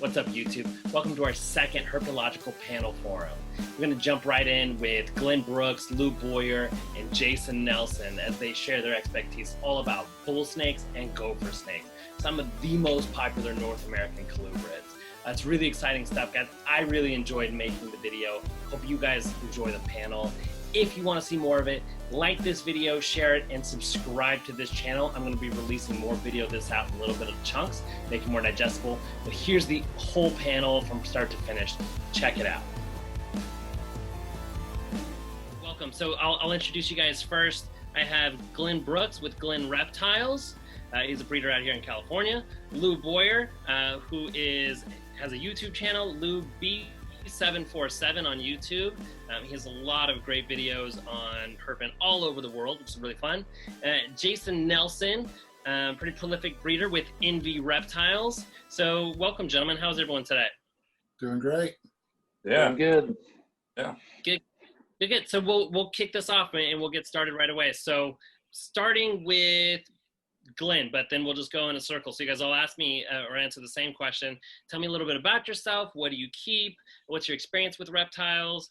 What's up, YouTube? Welcome to our second herpetological panel forum. We're going to jump right in with Glen Brooks, Lou Boyer, and Jason Nelson as they share their expertise all about bull snakes and gopher snakes, some of the most popular North American colubrids. It's really exciting stuff, guys. I really enjoyed making the video. Hope you guys enjoy the panel. If you want to see more of it, like this video, share it, and subscribe to this channel. I'm going to be releasing more video this out in a little bit of chunks, make it more digestible. But here's the whole panel from start to finish. Check it out. Welcome. So I'll introduce you guys first. I have Glen Brooks with Glen Reptiles. He's a breeder out here in California. Lou Boyer, who has a YouTube channel, Lou B747 on YouTube. He has a lot of great videos on herping all over the world, which is really fun. Jason Nelson, pretty prolific breeder with Envy Reptiles. So welcome, gentlemen. How's everyone today? Doing great. Yeah. Doing good. Yeah. Good. So we'll kick this off and we'll get started right away. So starting with Glen, but then we'll just go in a circle. So you guys all ask me or answer the same question. Tell me a little bit about yourself. What do you keep? What's your experience with reptiles?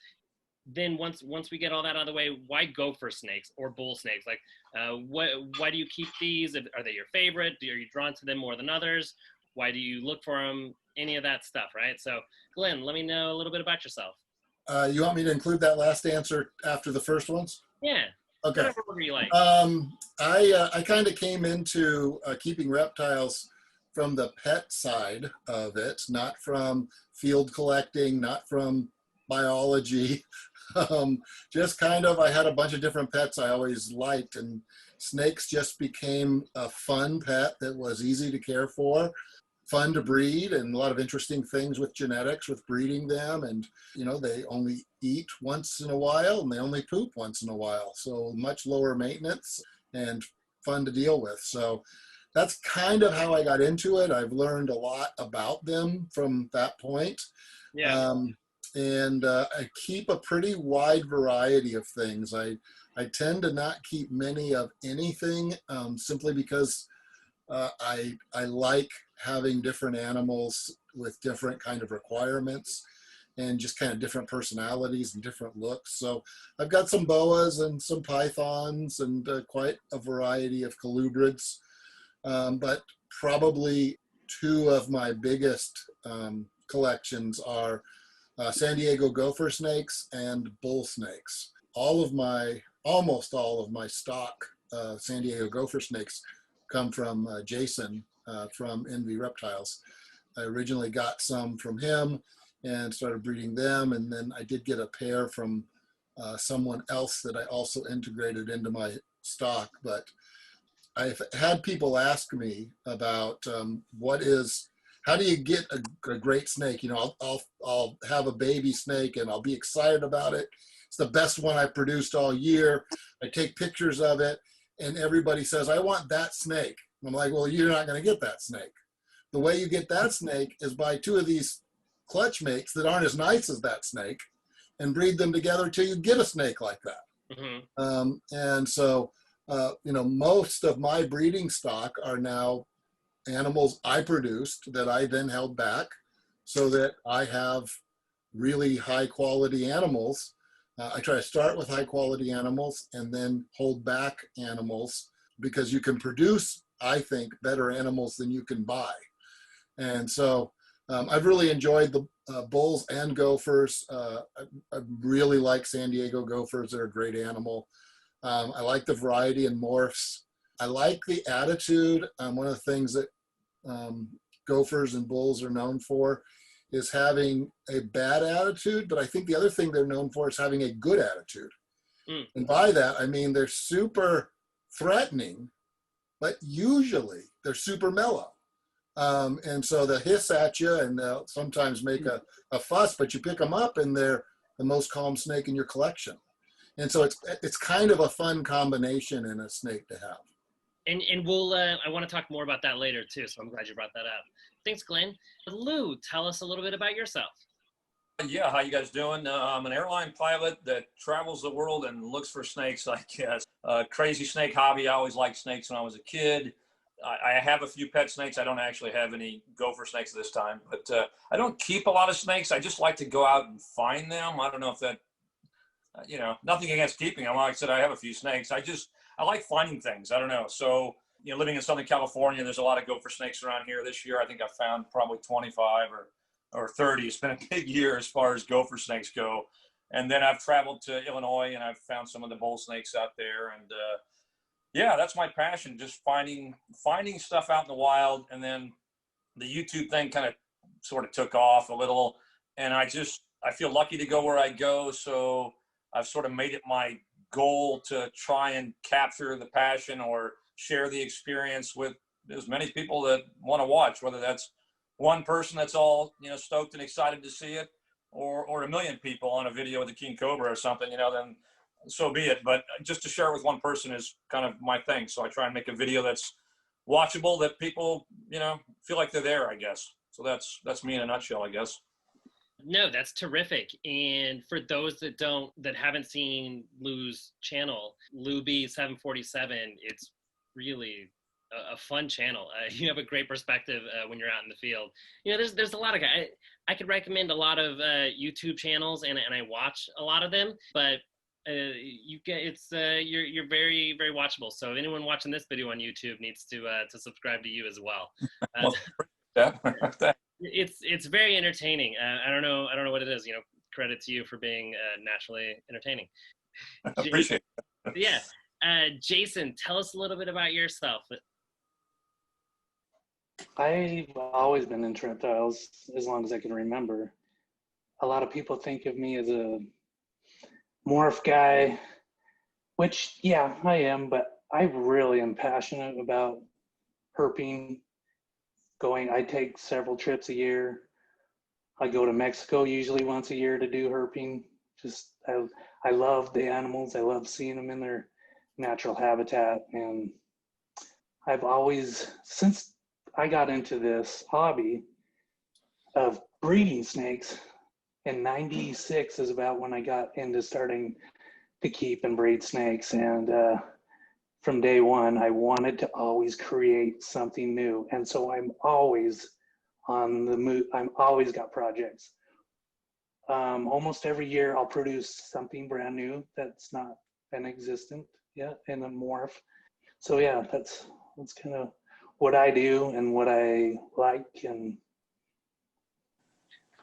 Then once we get all that out of the way, why gopher snakes or bull snakes? Like, why do you keep these? Are they your favorite? Are you drawn to them more than others? Why do you look for them? Any of that stuff, right? So Glen, let me know a little bit about yourself. You want me to include that last answer after the first ones? Yeah. Okay. Whatever you like. I kind of came into keeping reptiles from the pet side of it, not from field collecting, not from biology. Just kind of, I had a bunch of different pets I always liked, and snakes just became a fun pet that was easy to care for, fun to breed, and a lot of interesting things with genetics, with breeding them. And, you know, they only eat once in a while and they only poop once in a while. So much lower maintenance and fun to deal with. So that's kind of how I got into it. I've learned a lot about them from that point. Yeah. I keep a pretty wide variety of things. I tend to not keep many of anything simply because I like having different animals with different kind of requirements and just kind of different personalities and different looks. So I've got some boas and some pythons and quite a variety of colubrids, but probably two of my biggest collections are San Diego gopher snakes and bull snakes. Almost all of my stock San Diego gopher snakes come from Jason from Envy Reptiles. I originally got some from him and started breeding them, and then I did get a pair from someone else that I also integrated into my stock. But I've had people ask me about how do you get a great snake? You know, I'll have a baby snake and I'll be excited about it. It's the best one I produced all year. I take pictures of it and everybody says, I want that snake. I'm like, well, you're not going to get that snake. The way you get that snake is by two of these clutch mates that aren't as nice as that snake and breed them together till you get a snake like that. Mm-hmm. And so, you know, most of my breeding stock are now animals I produced that I then held back so that I have really high quality animals. I try to start with high quality animals and then hold back animals because you can produce, I think, better animals than you can buy. And so I've really enjoyed the bulls and gophers. I really like San Diego gophers. They're a great animal. I like the variety in morphs. I like the attitude. One of the things that gophers and bulls are known for is having a bad attitude, but I think the other thing they're known for is having a good attitude. Mm. And by that, I mean they're super threatening, but usually they're super mellow. And so they'll hiss at you and they'll sometimes make a fuss, but you pick them up and they're the most calm snake in your collection. And so it's kind of a fun combination in a snake to have. And we'll, I want to talk more about that later too, so I'm glad you brought that up. Thanks, Glen. Lou, tell us a little bit about yourself. Yeah, how you guys doing? I'm an airline pilot that travels the world and looks for snakes, I guess. Crazy snake hobby. I always liked snakes when I was a kid. I have a few pet snakes. I don't actually have any gopher snakes this time, but I don't keep a lot of snakes. I just like to go out and find them. I don't know if that, you know, nothing against keeping them. Like I said, I have a few snakes. I like finding things. I don't know. So, you know, living in Southern California, there's a lot of gopher snakes around here. This year, I think I found probably 25 or 30. It's been a big year as far as gopher snakes go. And then I've traveled to Illinois and I've found some of the bull snakes out there. And yeah, that's my passion, just finding stuff out in the wild. And then the YouTube thing kind of sort of took off a little. And I feel lucky to go where I go. So I've sort of made it my goal to try and capture the passion or share the experience with as many people that want to watch, whether that's one person that's all, you know, stoked and excited to see it, or a million people on a video with a king cobra or something, you know, then so be it. But just to share with one person is kind of my thing. So I try and make a video that's watchable, that people, you know, feel like they're there, I guess. So that's me in a nutshell, I guess. No, that's terrific. And for those that haven't seen Lou's channel, LouB747, it's really a fun channel. You have a great perspective when you're out in the field. You know, there's a lot of guys. I could recommend a lot of YouTube channels, and I watch a lot of them, but you're very, very watchable. So if anyone watching this video on YouTube needs to subscribe to you as well. It's very entertaining. I don't know what it is. You know, credit to you for being naturally entertaining. Appreciate it. Yeah. Jason, tell us a little bit about yourself. I've always been into reptiles as long as I can remember. A lot of people think of me as a morph guy, which, yeah, I am, but I really am passionate about herping. I take several trips a year. I go to Mexico usually once a year to do herping. I love the animals. I love seeing them in their natural habitat. And I've always, since I got into this hobby of breeding snakes, in '96 is about when I got into starting to keep and breed snakes. And from day one, I wanted to always create something new. And so I'm always on the move. I'm always got projects. Almost every year I'll produce something brand new that's not been existent yet in a morph. So yeah, that's kind of what I do and what I like. And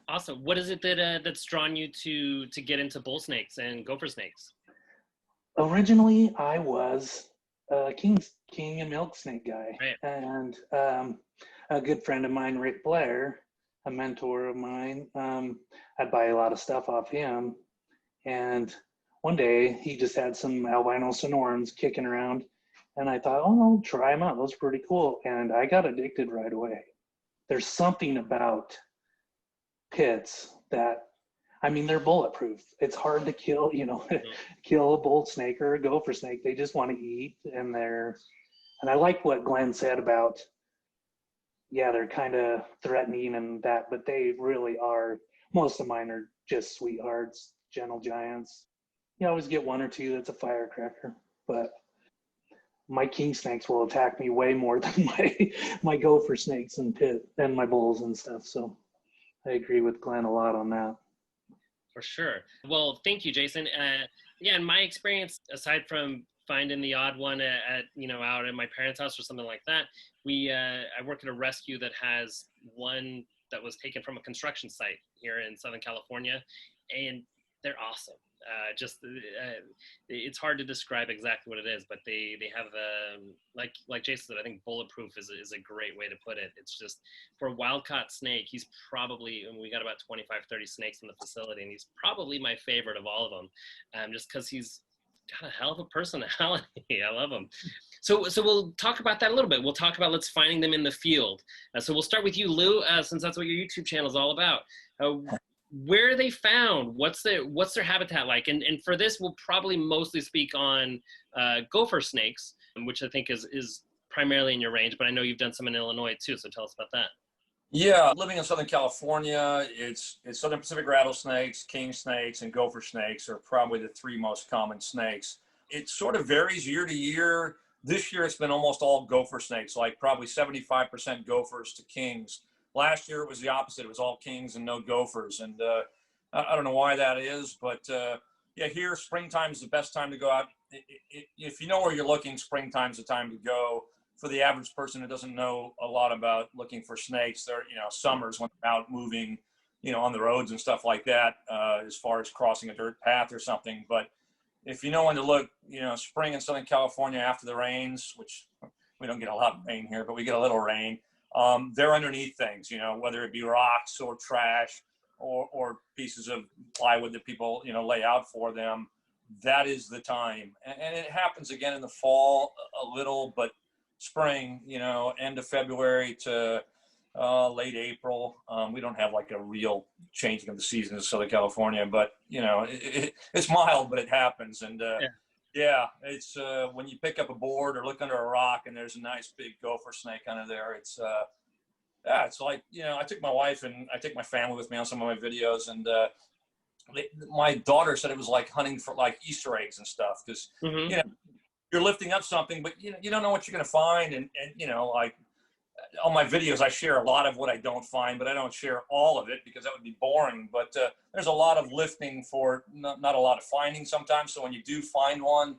awesome. What is it that's drawn you to get into bull snakes and gopher snakes? Originally, I was a king and milk snake guy, right. And a good friend of mine, Rick Blair, a mentor of mine, I'd buy a lot of stuff off him. And one day he just had some albino sonorans kicking around, and I thought, oh, I'll try them out. Those are pretty cool. And I got addicted right away. There's something about pits that, I mean, they're bulletproof. It's hard to kill, you know, kill a bull snake or a gopher snake. They just want to eat, and I like what Glenn said about, yeah, they're kind of threatening and that, but they really are. Most of mine are just sweethearts, gentle giants. You always get one or two that's a firecracker, but my king snakes will attack me way more than my gopher snakes and my bulls and stuff. So I agree with Glenn a lot on that. For sure. Well, thank you, Jason. Yeah, in my experience, aside from finding the odd one at you know, out at my parents' house or something like that, I work at a rescue that has one that was taken from a construction site here in Southern California, and they're awesome. It's hard to describe exactly what it is, but they have like Jason said, I think bulletproof is a great way to put it. It's just, for a wild-caught snake, he's probably, and we got about 25-30 snakes in the facility, and he's probably my favorite of all of them, just because he's got a hell of a personality. I love him. So we'll talk about that a little bit. We'll talk about finding them in the field. So we'll start with you, Lou, since that's what your YouTube channel is all about. Where are they found? What's their habitat like? And for this, we'll probably mostly speak on gopher snakes, which I think is primarily in your range, but I know you've done some in Illinois too, so tell us about that. Yeah, living in Southern California, it's Southern Pacific rattlesnakes, king snakes, and gopher snakes are probably the three most common snakes. It sort of varies year to year. This year, it's been almost all gopher snakes, like probably 75% gophers to kings. Last year, it was the opposite. It was all kings and no gophers. And I don't know why that is, but yeah, here, springtime's the best time to go out. If you know where you're looking, springtime's the time to go. For the average person who doesn't know a lot about looking for snakes, they're, summers when they're out moving, on the roads and stuff like that, as far as crossing a dirt path or something. But if you know when to look, spring in Southern California after the rains, which we don't get a lot of rain here, but we get a little rain, they're underneath things, whether it be rocks or trash or pieces of plywood that people, lay out for them. That is the time. And it happens again in the fall a little, but spring, end of February to late April. We don't have like a real changing of the season in Southern California, but it's mild, but it happens. And yeah, it's when you pick up a board or look under a rock and there's a nice big gopher snake under there, it's like, I took my wife and I take my family with me on some of my videos, and my daughter said it was like hunting for like Easter eggs and stuff, because you're lifting up something, but you don't know what you're going to find. And like on my videos, I share a lot of what I don't find, but I don't share all of it because that would be boring. But there's a lot of lifting for not a lot of finding sometimes. So when you do find one,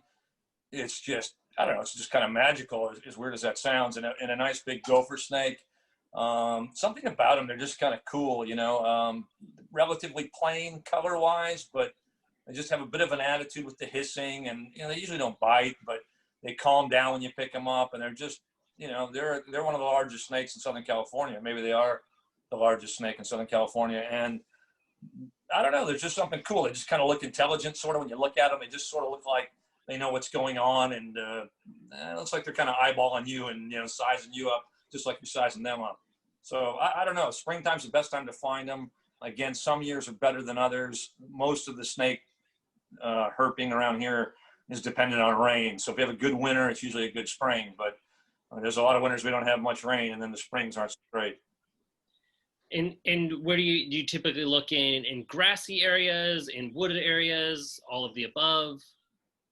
it's just, I don't know, it's just kind of magical, as weird as that sounds. And a nice big gopher snake, something about them, they're just kind of cool, relatively plain color wise, but they just have a bit of an attitude with the hissing, and they usually don't bite, but they calm down when you pick them up, and they're just, they're one of the largest snakes in Southern California. Maybe they are the largest snake in Southern California, and I don't know, there's just something cool. They just kind of look intelligent, sort of, when you look at them. They just sort of look like they know what's going on, and it looks like they're kind of eyeballing you and sizing you up just like you're sizing them up. So I don't know. Springtime's the best time to find them. Again, some years are better than others. Most of the snake herping around here is dependent on rain. So if you have a good winter, it's usually a good spring. But there's a lot of winters we don't have much rain, and then the springs aren't so great. And where do you typically look in grassy areas, in wooded areas, all of the above?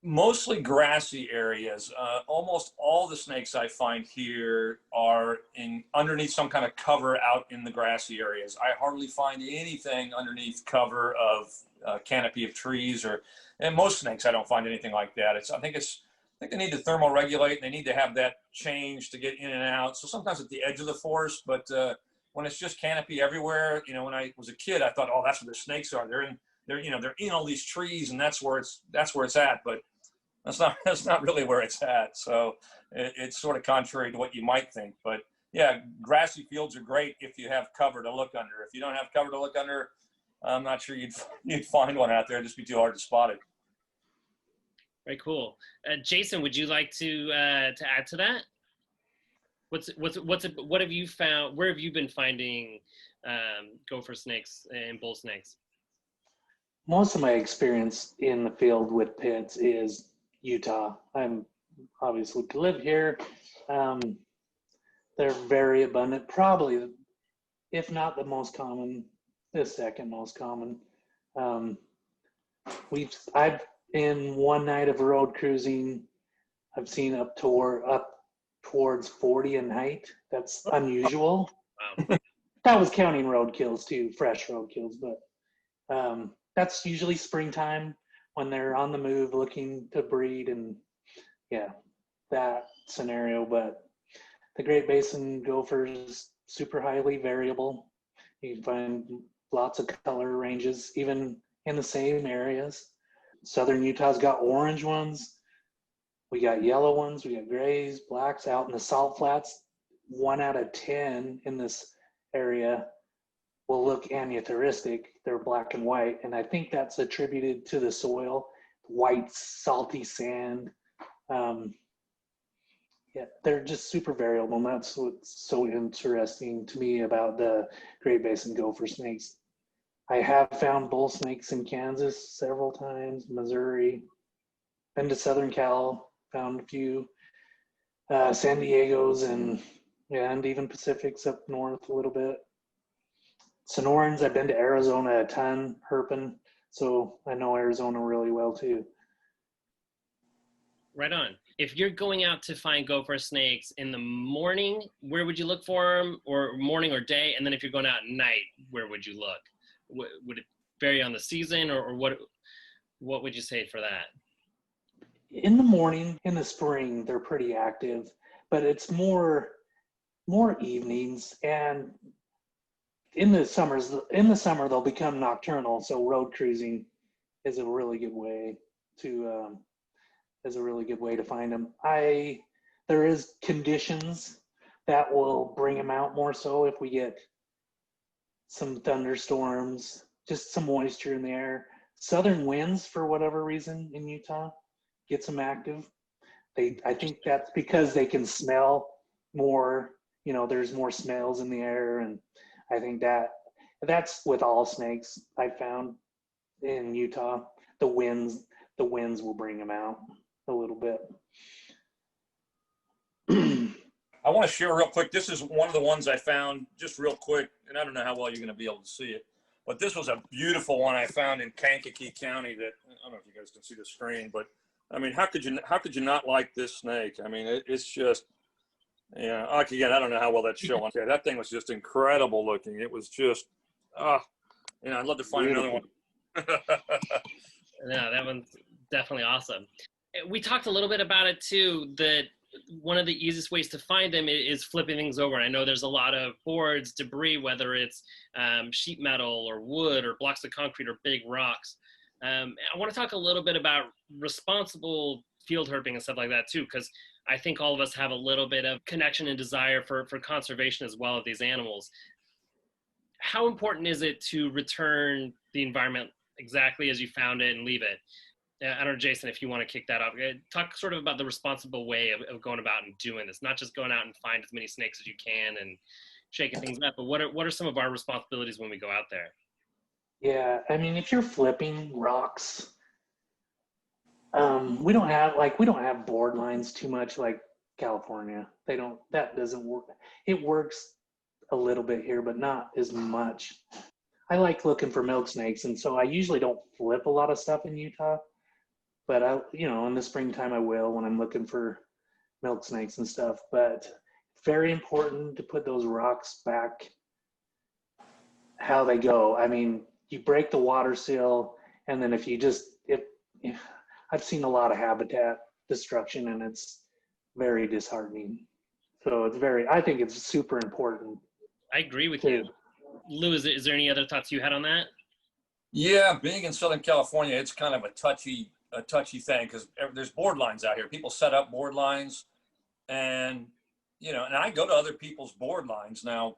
Mostly grassy areas. Almost all the snakes I find here are underneath some kind of cover out in the grassy areas. I hardly find anything underneath cover of canopy of trees, and most snakes, I don't find anything like that. I think they need to thermoregulate, and they need to have that change to get in and out. So sometimes at the edge of the forest, but when it's just canopy everywhere, when I was a kid, I thought, oh, that's where the snakes are. They're in all these trees, and that's where it's at. But that's not really where it's at. So it's sort of contrary to what you might think. But yeah, grassy fields are great if you have cover to look under. If you don't have cover to look under, I'm not sure you'd find one out there. It'd just be too hard to spot it. Very cool. Jason, would you like to add to that? What have you found? Where have you been finding gopher snakes and bull snakes? Most of my experience in the field with pits is Utah. I'm obviously live here. They're very abundant. Probably, if not the most common, the second most common. I've in one night of road cruising, I've seen up towards 40 in height. That's unusual. Wow. That was counting road kills too, fresh road kills, but that's usually springtime when they're on the move looking to breed, and yeah, that scenario. But the Great Basin gophers, super highly variable. You can find lots of color ranges, even in the same areas. Southern Utah's got orange ones. We got yellow ones. We got grays, blacks. Out in the salt flats, 1 out of 10 in this area will look aneuphoristic. They're black and white, and I think that's attributed to the soil, white, salty sand. Yeah, they're just super variable, and that's what's so interesting to me about the Great Basin gopher snakes. I have found bull snakes in Kansas several times, Missouri, been to Southern Cal, found a few, San Diego's, and even Pacific's up north a little bit. Sonorans, I've been to Arizona a ton, herping, so I know Arizona really well too. Right on. if you're going out to find gopher snakes in the morning, where would you look for them, or morning or day? And then if you're going out at night, where would you look? Would it vary on the season, or what would you say for that? In the morning, in the spring, they're pretty active, but it's more evenings. And in the summer they'll become nocturnal. So road cruising is a really good way to find them. There is conditions that will bring them out more so if we get some thunderstorms, just some moisture in the air. Southern winds, for whatever reason, in Utah, gets them active. I think that's because they can smell more. You know, there's more smells in the air, and I think that's with all snakes. I found in Utah, the winds will bring them out a little bit. I want to share real quick. This is one of the ones I found just real quick, and I don't know how well you're going to be able to see it, but this was a beautiful one I found in Kankakee County that, I don't know if you guys can see the screen, but I mean, how could you not like this snake? I mean, it's just, yeah, like, again, I don't know how well that's showing. Okay, that thing was just incredible looking. It was just, I'd love to find another one. No, that one's definitely awesome. We talked a little bit about it too, that one of the easiest ways to find them is flipping things over. I know there's a lot of boards, debris, whether it's sheet metal or wood or blocks of concrete or big rocks. I want to talk a little bit about responsible field herping and stuff like that too, because I think all of us have a little bit of connection and desire for conservation as well of these animals. How important is it to return the environment exactly as you found it and leave it? I don't know, Jason, if you want to kick that off. Talk sort of about the responsible way of going about and doing this, not just going out and find as many snakes as you can and shaking things up, but what are some of our responsibilities when we go out there? Yeah, I mean, if you're flipping rocks, we don't have board lines too much like California. That doesn't work. It works a little bit here, but not as much. I like looking for milk snakes, and so I usually don't flip a lot of stuff in Utah. But in the springtime I will when I'm looking for milk snakes and stuff. But very important to put those rocks back how they go. I mean, you break the water seal, and then if I've seen a lot of habitat destruction, and it's very disheartening. So I think it's super important. I agree with you. Lou, is there any other thoughts you had on that? Yeah, being in Southern California, it's kind of a touchy thing because there's board lines out here. People set up board lines, and and I go to other people's board lines. Now,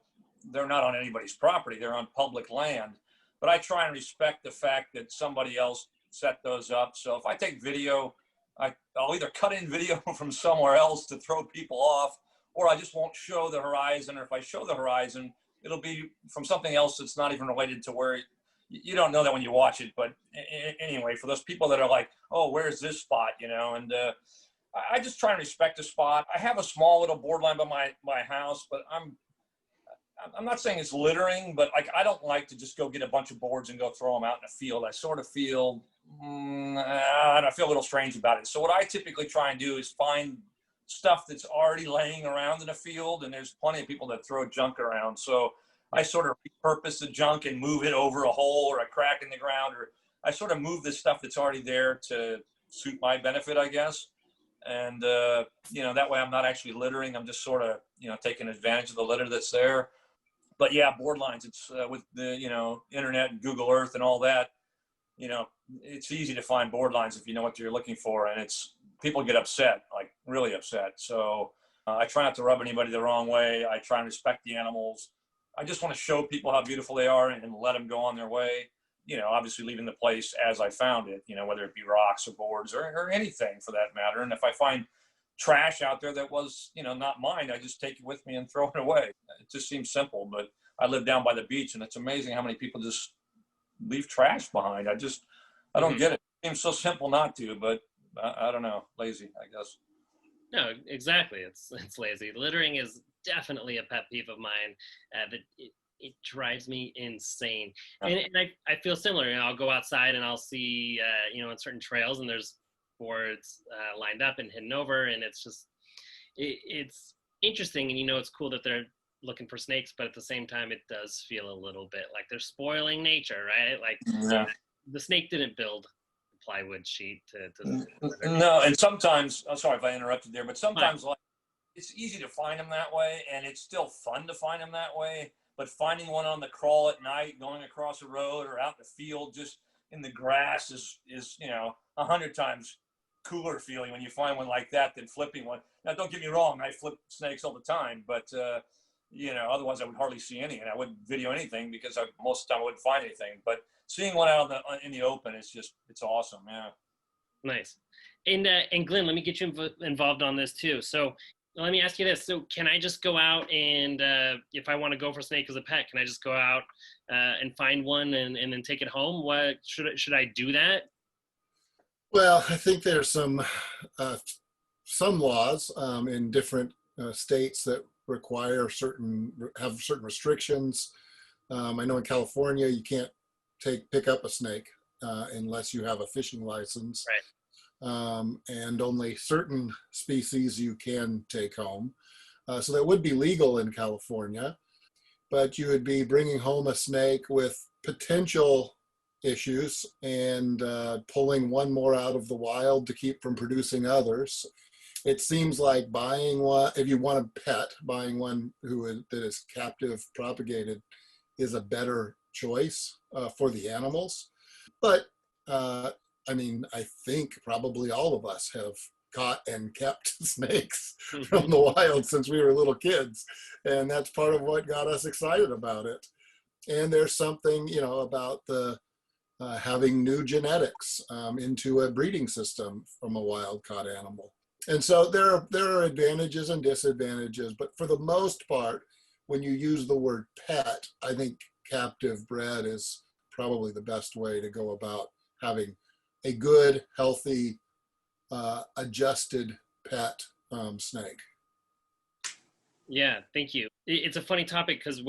they're not on anybody's property; they're on public land. But I try and respect the fact that somebody else set those up. So if I take video, I'll either cut in video from somewhere else to throw people off, or I just won't show the horizon. Or if I show the horizon, it'll be from something else that's not even related to where. You don't know that when you watch it, but anyway, for those people that are like, oh, where's this spot, and I just try and respect the spot. I have a small little board line by my house, but I'm not saying it's littering, but like I don't like to just go get a bunch of boards and go throw them out in a field. I sort of feel, I feel a little strange about it. So what I typically try and do is find stuff that's already laying around in a field, and there's plenty of people that throw junk around. So I sort of repurpose the junk and move it over a hole or a crack in the ground, or I sort of move the stuff that's already there to suit my benefit, I guess. And, that way I'm not actually littering. I'm just sort of, taking advantage of the litter that's there. But yeah, board lines, it's with the, internet and Google Earth and all that, it's easy to find board lines if you know what you're looking for. And people get upset, like really upset. So I try not to rub anybody the wrong way. I try and respect the animals. I just want to show people how beautiful they are and let them go on their way, obviously leaving the place as I found it, whether it be rocks or boards or anything for that matter. And if I find trash out there that was, not mine, I just take it with me and throw it away. It just seems simple, but I live down by the beach, and it's amazing how many people just leave trash behind. I don't get it. It seems so simple not to, but I don't know, lazy, I guess. No, exactly. It's lazy. Littering is definitely a pet peeve of mine. That it drives me insane. And I feel similar. I'll go outside and I'll see, on certain trails, and there's boards lined up and hidden over, and it's just it's interesting. And it's cool that they're looking for snakes, but at the same time, it does feel a little bit like they're spoiling nature, right? Like the snake didn't build the plywood sheet to no. And sometimes, I'm sorry if I interrupted there, but sometimes like it's easy to find them that way, and it's still fun to find them that way. But finding one on the crawl at night, going across a road or out in the field, just in the grass is 100 times cooler feeling when you find one like that than flipping one. Now, don't get me wrong, I flip snakes all the time, but otherwise I would hardly see any, and I wouldn't video anything because most of the time I wouldn't find anything. But seeing one out in the open is it's awesome. Yeah. Nice. And Glenn, let me get you involved on this too. So let me ask you this. So can I just go out and if I want to go for snake as a pet, can I just go out and find one and then take it home? What should I do that? Well, I think there's some laws in different states that require have certain restrictions. I know in California you can't pick up a snake unless you have a fishing license. Right. And only certain species you can take home. So that would be legal in California, but you would be bringing home a snake with potential issues and pulling one more out of the wild to keep from producing others. It seems like buying one, if you want a pet, buying one that is captive propagated is a better choice for the animals. But I think probably all of us have caught and kept snakes from the wild since we were little kids. And that's part of what got us excited about it. And there's something, about the having new genetics into a breeding system from a wild caught animal. And so there are advantages and disadvantages, but for the most part, when you use the word pet, I think captive bred is probably the best way to go about having a good, healthy, adjusted pet snake. Yeah, thank you. It's a funny topic because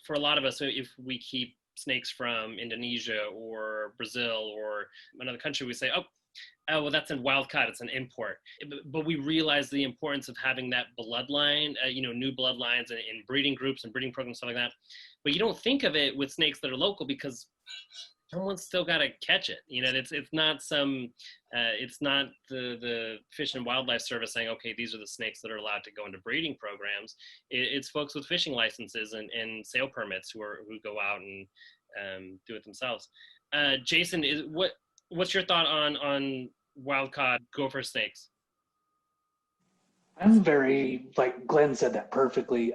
for a lot of us, if we keep snakes from Indonesia or Brazil or another country, we say, oh, well, that's a wild caught, it's an import. But we realize the importance of having that bloodline, new bloodlines and breeding groups and breeding programs, stuff like that. But you don't think of it with snakes that are local because someone's still got to catch it. It's not it's not the Fish and Wildlife Service saying, okay, these are the snakes that are allowed to go into breeding programs. It's folks with fishing licenses and sale permits who go out and do it themselves. Jason, what's your thought on wild-caught gopher snakes? I'm very, like Glenn said that perfectly.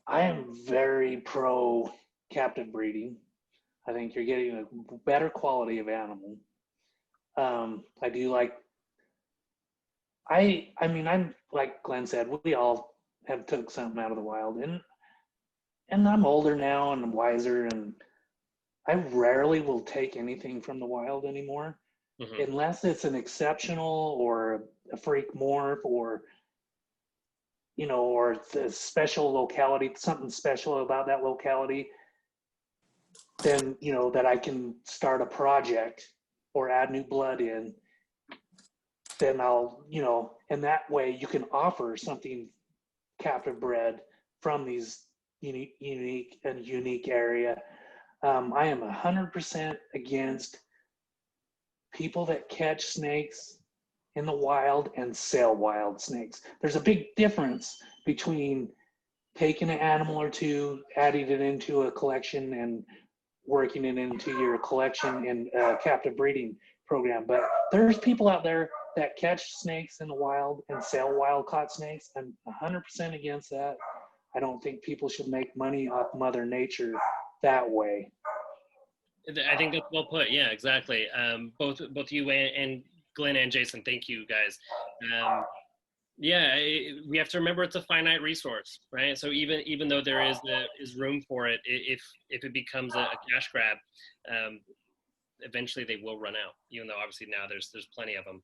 I am very pro captive breeding. I think you're getting a better quality of animal. I do like, I'm like Glenn said, we all have took something out of the wild, and I'm older now and I'm wiser, and I rarely will take anything from the wild anymore, unless it's an exceptional or a freak morph or it's a special locality, something special about that locality. Then that I can start a project or add new blood in, then I'll and that way you can offer something captive bred from these unique area. I am 100% against people that catch snakes in the wild and sell wild snakes. There's a big difference between taking an animal or two, adding it into a collection and working it into your collection in a captive breeding program. But there's people out there that catch snakes in the wild and sell wild caught snakes. I'm 100% against that. I don't think people should make money off Mother Nature that way. I think that's well put. Yeah, exactly. Both you and Glenn and Jason, thank you guys. We have to remember it's a finite resource, right? So even though there is room for it, if it becomes a cash grab, eventually they will run out. Even though obviously now there's plenty of them.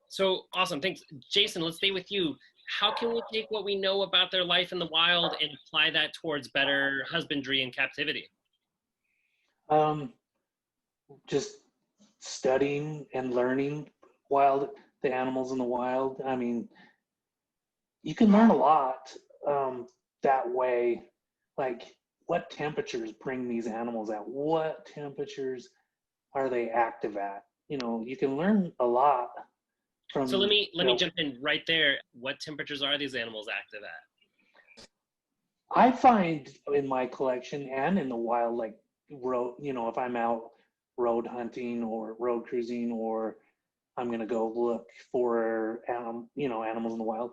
So awesome, thanks, Jason. Let's stay with you. How can we take what we know about their life in the wild and apply that towards better husbandry in captivity? Just studying and learning the animals in the wild. I mean, you can learn a lot that way. Like, what temperatures bring these animals at? What temperatures are they active at? You know, you can learn a lot from. So let me jump in right there. What temperatures are these animals active at? I find in my collection and in the wild, like road, you know, if I'm out road hunting or road cruising, or I'm gonna go look for animals in the wild,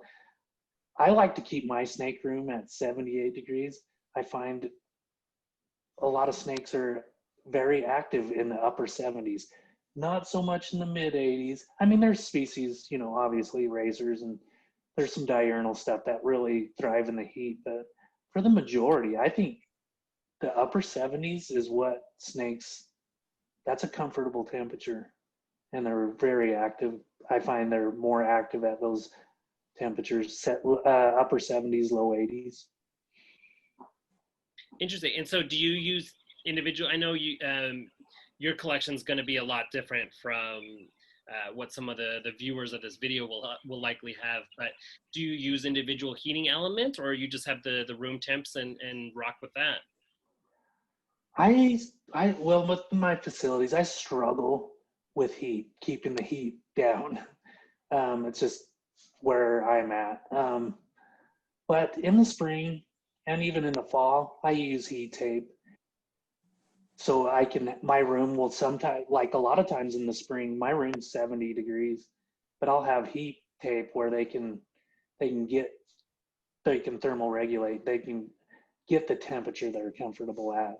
I like to keep my snake room at 78 degrees. I find a lot of snakes are very active in the upper 70s, not so much in the mid 80s. I mean, there's species, you know, obviously razors, and there's some diurnal stuff that really thrive in the heat, but for the majority, I think the upper 70s is what snakes, that's a comfortable temperature, and they're very active. I find they're more active at those temperatures, upper 70s, low 80s. Interesting. And so do you use individual, I know you, your collection is going to be a lot different from what some of the viewers of this video will likely have, but do you use individual heating elements, or you just have the room temps and rock with that? Well, with my facilities, I struggle with heat, keeping the heat down. It's just where I'm at. But in the spring and even in the fall, I use heat tape. So my room will sometimes, like a lot of times in the spring, my room's 70 degrees, but I'll have heat tape where they can thermal regulate. They can get the temperature they're comfortable at.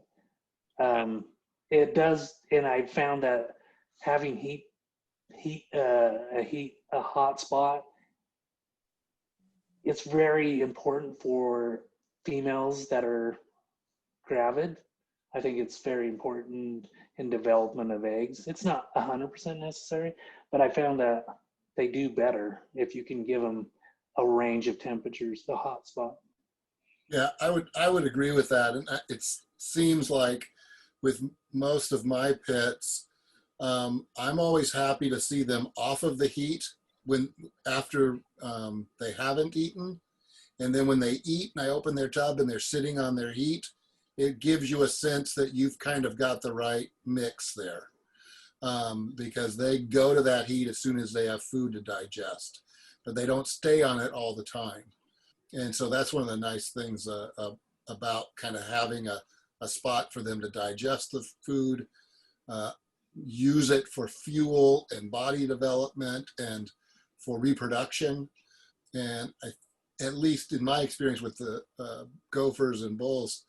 It does, and I found that having a hot spot, it's very important for females that are gravid. I think it's very important in development of eggs. It's not 100% necessary, but I found that they do better if you can give them a range of temperatures, the hot spot. Yeah, I would agree with that. And it seems like with most of my pets, I'm always happy to see them off of the heat after they haven't eaten. And then when they eat and I open their tub and they're sitting on their heat, it gives you a sense that you've kind of got the right mix there, because they go to that heat as soon as they have food to digest, but they don't stay on it all the time. And so that's one of the nice things about kind of having a spot for them to digest the food, use it for fuel and body development and for reproduction. And at least in my experience with the gophers and bulls,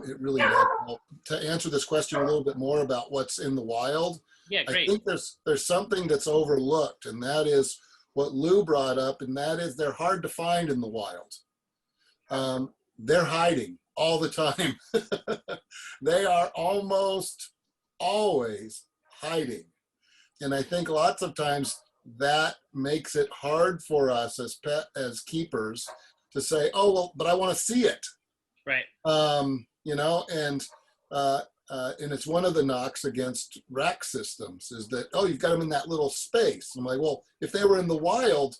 it really does help. To answer this question a little bit more about what's in the wild, Yeah, great. I think there's something that's overlooked, and that is what Lou brought up, and that is they're hard to find in the wild. They're hiding all the time. They are almost always hiding. And I think lots of times that makes it hard for us as keepers to say, oh, well, but I want to see it. Right. You know, and it's one of the knocks against rack systems is that, oh, you've got them in that little space. I'm like, well, if they were in the wild,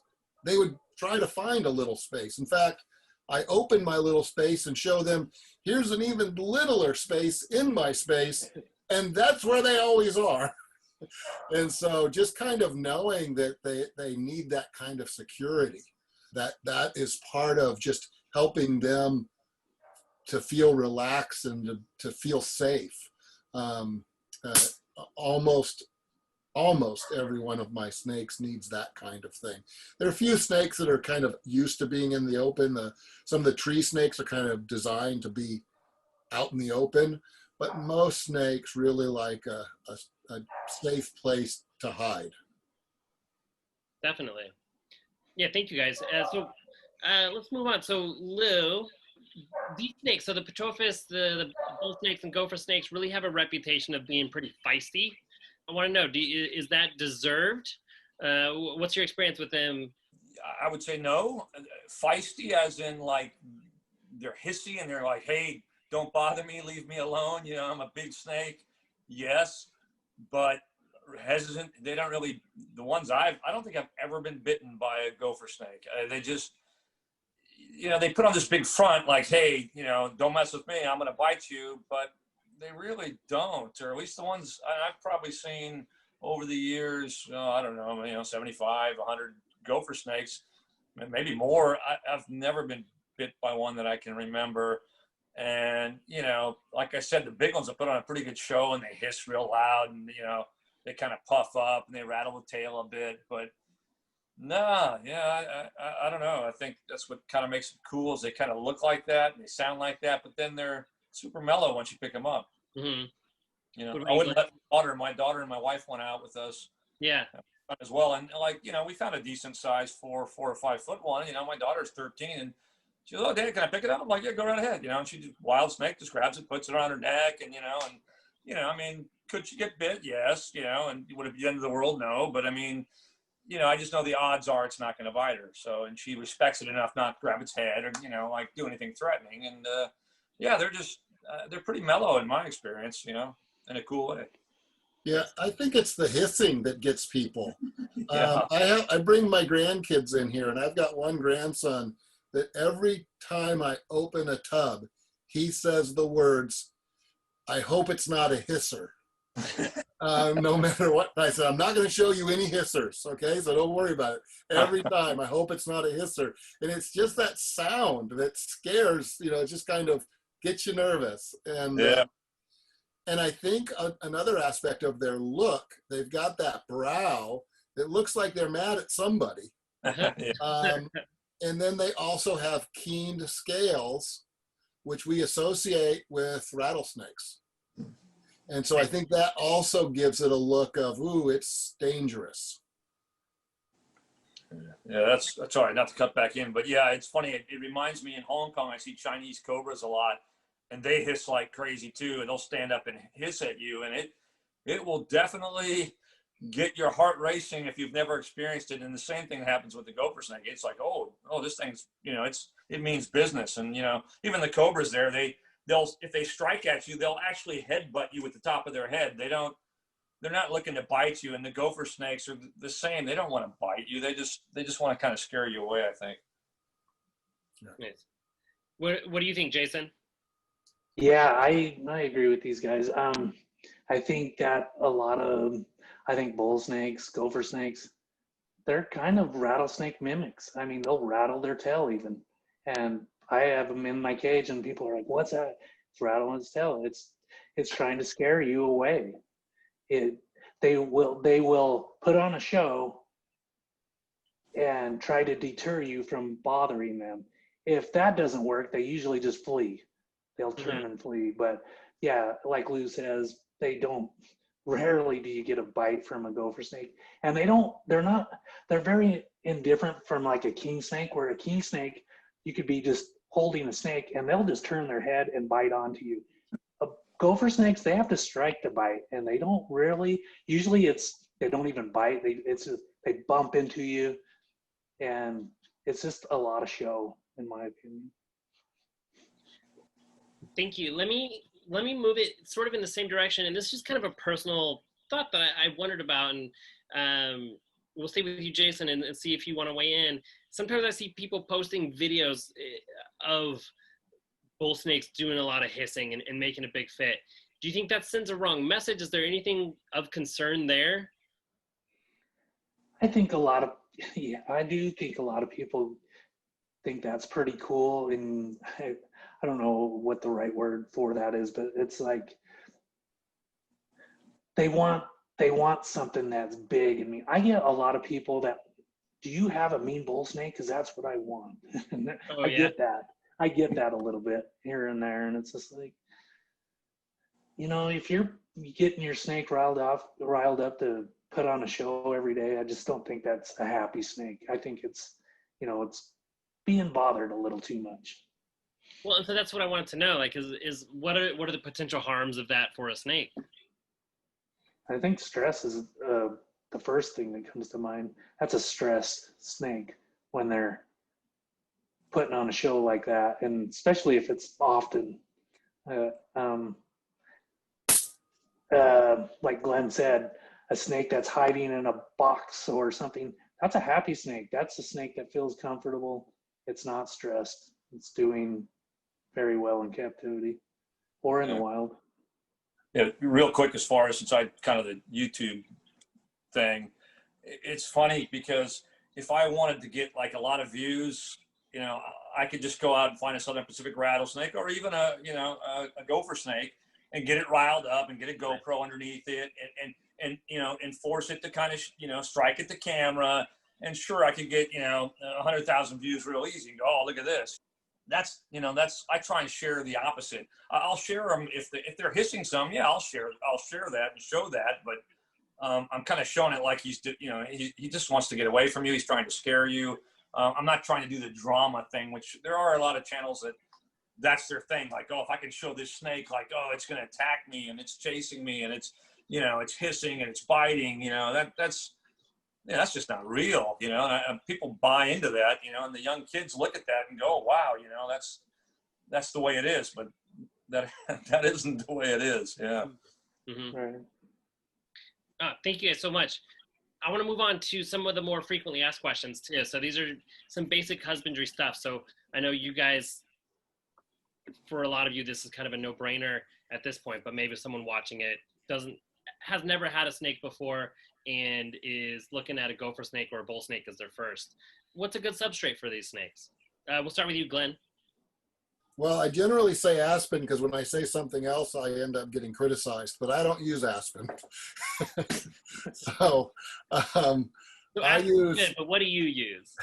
they would try to find a little space. In fact, I open my little space and show them, here's an even littler space in my space, and that's where they always are. And so just kind of knowing that they need that kind of security, that is part of just helping them to feel relaxed and to feel safe. Almost every one of my snakes needs that kind of thing. There are a few snakes that are kind of used to being in the open. Some of the tree snakes are kind of designed to be out in the open, but most snakes really like a safe place to hide. Definitely. Yeah, thank you guys. So let's move on. So Lou, these snakes, so the Pituophis, the bull snakes and gopher snakes really have a reputation of being pretty feisty. I want to know, is that deserved? What's your experience with them? I would say no. Feisty as in like they're hissy and they're like, hey, don't bother me, leave me alone. You know, I'm a big snake. Yes, but hesitant. They don't really, the ones I don't think I've ever been bitten by a gopher snake. They just, they put on this big front like, hey, don't mess with me, I'm going to bite you. But they really don't, or at least the ones I've probably seen over the years, I don't know, 75, 100 gopher snakes, maybe more. I've never been bit by one that I can remember. And, like I said, the big ones will put on a pretty good show and they hiss real loud and, they kind of puff up and they rattle the tail a bit. But no, I don't know. I think that's what kind of makes them cool is they kind of look like that and they sound like that, but then they're super mellow once you pick them up. Mm-hmm. I wouldn't let my daughter and my wife went out with us. Yeah. As well. And we found a decent size 4 or 5 foot one. My daughter's 13 and she goes, oh, Dad, can I pick it up? I'm like, yeah, go right ahead. And she just wild snake, just grabs it, puts it around her neck. And, could she get bit? Yes. And would it be the end of the world? No. But I just know the odds are it's not going to bite her. So, and she respects it enough not to grab its head or, do anything threatening. And, they're just, they're pretty mellow in my experience, in a cool way. Yeah, I think it's the hissing that gets people. Yeah. I bring my grandkids in here, and I've got one grandson that every time I open a tub, he says the words, I hope it's not a hisser. No matter what. I said, I'm not going to show you any hissers, okay? So don't worry about it. Every time, I hope it's not a hisser. And it's just that sound that scares, it just kind of gets you nervous. And yeah. And I think another aspect of their look, they've got that brow that looks like they're mad at somebody. And then they also have keened scales, which we associate with rattlesnakes. And so I think that also gives it a look of, ooh, it's dangerous. Yeah, that's all right, not to cut back in, but yeah, it's funny. It reminds me in Hong Kong, I see Chinese cobras a lot. And they hiss like crazy too, and they'll stand up and hiss at you, and it will definitely get your heart racing if you've never experienced it. And the same thing happens with the gopher snake. It's like, oh, this thing's, it means business. And even the cobras there, they'll if they strike at you, they'll actually headbutt you with the top of their head. They're not looking to bite you. And the gopher snakes are the same. They don't want to bite you. They just want to kind of scare you away, I think. Nice. What do you think, Jason? Yeah, I agree with these guys. I think that I think bull snakes, gopher snakes, they're kind of rattlesnake mimics. They'll rattle their tail even. And I have them in my cage and people are like, what's that? It's rattling its tail. It's trying to scare you away. They will put on a show and try to deter you from bothering them. If that doesn't work, they usually just flee. They'll turn and flee. But yeah, like Lou says, rarely do you get a bite from a gopher snake. And they're very indifferent from like a king snake, where a king snake, you could be just holding a snake and they'll just turn their head and bite onto you. Gopher snakes, they have to strike to bite, and they don't really, usually they don't even bite. They bump into you, and it's just a lot of show, in my opinion. Thank you. Let me move it sort of in the same direction. And this is just kind of a personal thought that I wondered about. And we'll stay with you, Jason, and see if you want to weigh in. Sometimes I see people posting videos of bull snakes doing a lot of hissing and making a big fit. Do you think that sends a wrong message? Is there anything of concern there? I think I do think a lot of people think that's pretty cool. And I don't know what the right word for that is, but it's like they want something that's big. I get a lot of people that, do you have a mean bull snake? Because that's what I want. Oh, I get that a little bit here and there, and it's just like, if you're getting your snake riled up to put on a show every day, I just don't think that's a happy snake. I think it's being bothered a little too much. Well, so that's what I wanted to know. Like, what are the potential harms of that for a snake? I think stress is the first thing that comes to mind. That's a stressed snake when they're putting on a show like that, and especially if it's often. Like Glenn said, a snake that's hiding in a box or something, that's a happy snake. That's a snake that feels comfortable. It's not stressed. It's doing very well in captivity or in the wild. Yeah, real quick, as far as since I kind of the YouTube thing, it's funny because if I wanted to get like a lot of views, you know, I could just go out and find a Southern Pacific rattlesnake or even a gopher snake and get it riled up and get a GoPro underneath it and you know, and force it to kind of, you know, strike at the camera. And sure, I could get, you know, 100,000 views real easy and go, oh, look at this. That's, you know, that's, I try and share the opposite. I'll share them if they're hissing some, yeah, I'll share that and show that. But I'm kind of showing it like he's, you know, he just wants to get away from you. He's trying to scare you. I'm not trying to do the drama thing, which there are a lot of channels that's their thing. Like, oh, if I can show this snake, like, oh, it's going to attack me and it's chasing me and it's, you know, it's hissing and it's biting, you know, that's just not real, you know, and people buy into that, you know, and the young kids look at that and go, oh, wow, you know, that's the way it is, but that isn't the way it is. Yeah. Mm-hmm. Right. Thank you guys so much. I want to move on to some of the more frequently asked questions too. So these are some basic husbandry stuff. So I know you guys, for a lot of you, this is kind of a no-brainer at this point, but maybe someone watching it has never had a snake before and is looking at a gopher snake or a bull snake as their first. What's a good substrate for these snakes? We'll start with you, Glenn. Well, I generally say aspen because when I say something else, I end up getting criticized, but I don't use aspen. So I use, good, but what do you use?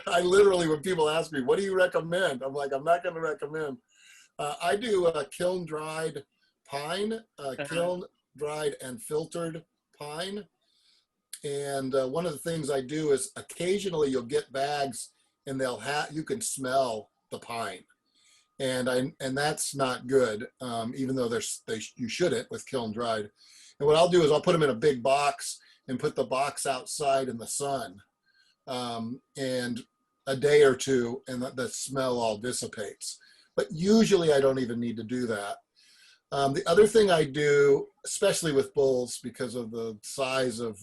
I literally, when people ask me, what do you recommend? I'm like, I'm not going to recommend. I do kiln dried pine, kiln dried and filtered pine. And one of the things I do is occasionally you'll get bags and you can smell the pine, and that's not good, even though you shouldn't with kiln dried. And what I'll do is I'll put them in a big box and put the box outside in the sun, and a day or two, and the smell all dissipates. But usually I don't even need to do that. The other thing I do, especially with bulls, because of the size of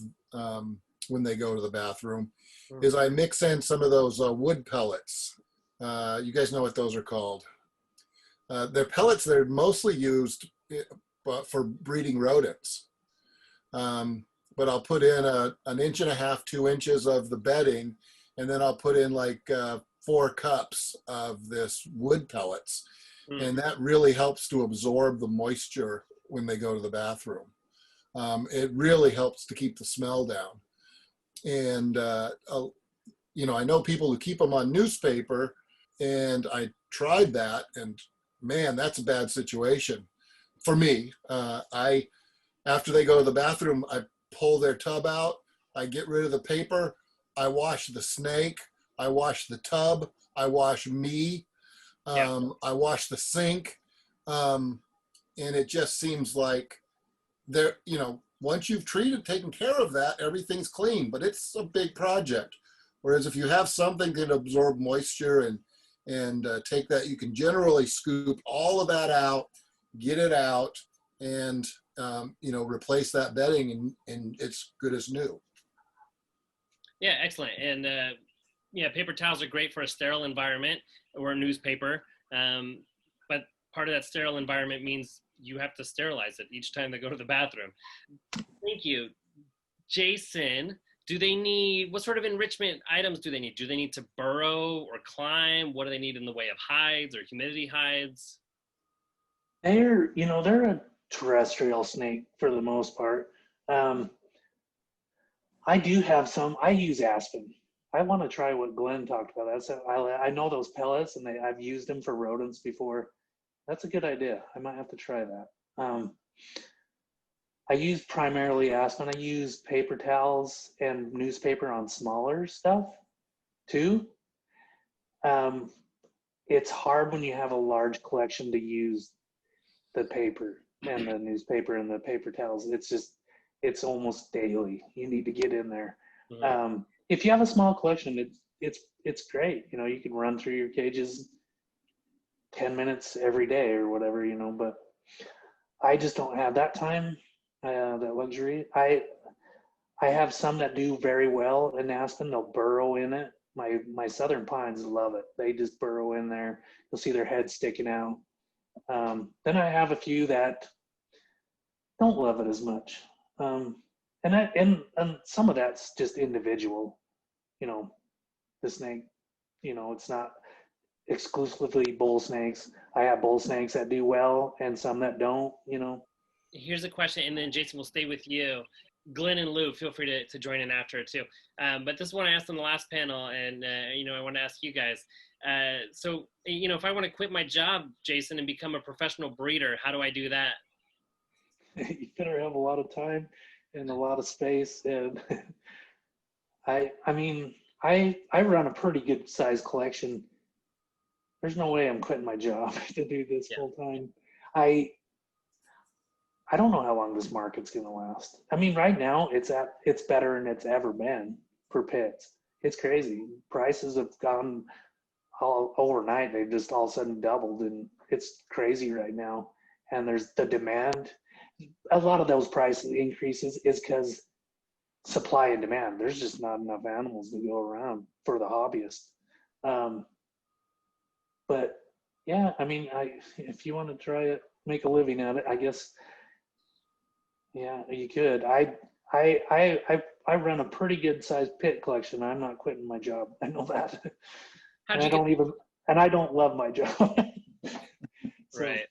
when they go to the bathroom, is I mix in some of those wood pellets. You guys know what those are called. They're pellets that are mostly used for breeding rodents. But I'll put in an 1.5 inches, 2 inches of the bedding, and then I'll put in like 4 cups of this wood pellets. And that really helps to absorb the moisture when they go to the bathroom. It really helps to keep the smell down. And, you know, I know people who keep them on newspaper, and I tried that, and man, that's a bad situation for me. After they go to the bathroom, I pull their tub out, I get rid of the paper, I wash the snake, I wash the tub, I wash me, I wash the sink, and it just seems like you know, once you've taken care of that, everything's clean, but it's a big project. Whereas if you have something that absorb moisture and take that, you can generally scoop all of that out, get it out, and you know, replace that bedding, and it's good as new. Yeah, excellent. And yeah, paper towels are great for a sterile environment or a newspaper, but part of that sterile environment means you have to sterilize it each time they go to the bathroom. Thank you. Jason, what sort of enrichment items do they need? Do they need to burrow or climb? What do they need in the way of hides or humidity hides? They're a terrestrial snake for the most part. I do have some. I use aspen. I want to try what Glenn talked about. I know those pellets, and I've used them for rodents before. That's a good idea. I might have to try that. I use primarily aspen. I use paper towels and newspaper on smaller stuff too. It's hard when you have a large collection to use the paper and the newspaper and the paper towels. It's almost daily. You need to get in there. Mm-hmm. If you have a small collection, it's great. You know, you can run through your cages 10 minutes every day or whatever, you know, but I just don't have that time. that luxury. I have some that do very well in Aspen. They'll burrow in it. My southern pines love it. They just burrow in there. You'll see their head sticking out. Then I have a few that don't love it as much. And some of that's just individual. You know, the snake, you know, it's not exclusively bull snakes. I have bull snakes that do well and some that don't, you know. Here's a question, and then Jason, we'll stay with you. Glenn and Lou, feel free to join in after it too. But this one I asked on the last panel, and you know, I want to ask you guys. So, you know, if I want to quit my job, Jason, and become a professional breeder, how do I do that? You better have a lot of time and a lot of space. And I mean, I run a pretty good size collection. There's no way I'm quitting my job to do this full time. I don't know how long this market's going to last. I mean, right now it's better than it's ever been for pits. It's crazy. Prices have gone all overnight. They've just all of a sudden doubled, and it's crazy right now. And there's the demand. A lot of those price increases is because supply and demand. There's just not enough animals to go around for the hobbyists. But yeah, I mean, if you want to try it, make a living at it, I guess. Yeah, you could. I run a pretty good sized pit collection. I'm not quitting my job. I know that. And I don't love my job. So, right.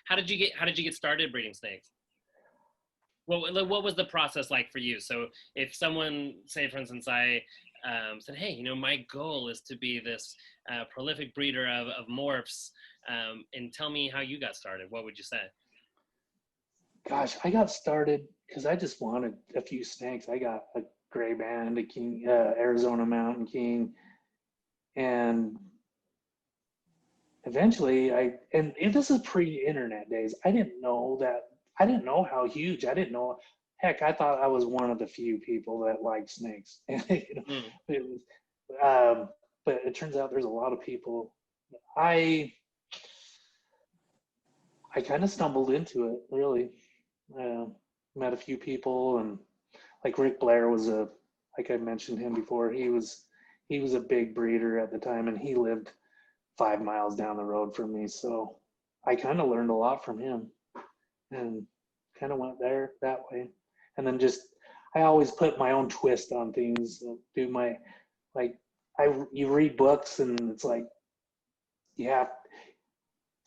How did you get started breeding snakes? What was the process like for you? So if someone, say for instance, I said, hey, you know, my goal is to be this prolific breeder of morphs, and tell me how you got started, what would you say? Gosh, I got started because I just wanted a few snakes. I got a gray band, a king, Arizona Mountain King, and eventually and this is pre-internet days. I didn't know how huge. I didn't know. Heck, I thought I was one of the few people that liked snakes. You know, but it turns out there's a lot of people. I kind of stumbled into it, really. Met a few people, and like Rick Blair was like I mentioned him before, he was a big breeder at the time, and he lived 5 miles down the road from me. So I kind of learned a lot from him and kind of went there that way. And then I always put my own twist on things, do my, you read books, and it's like,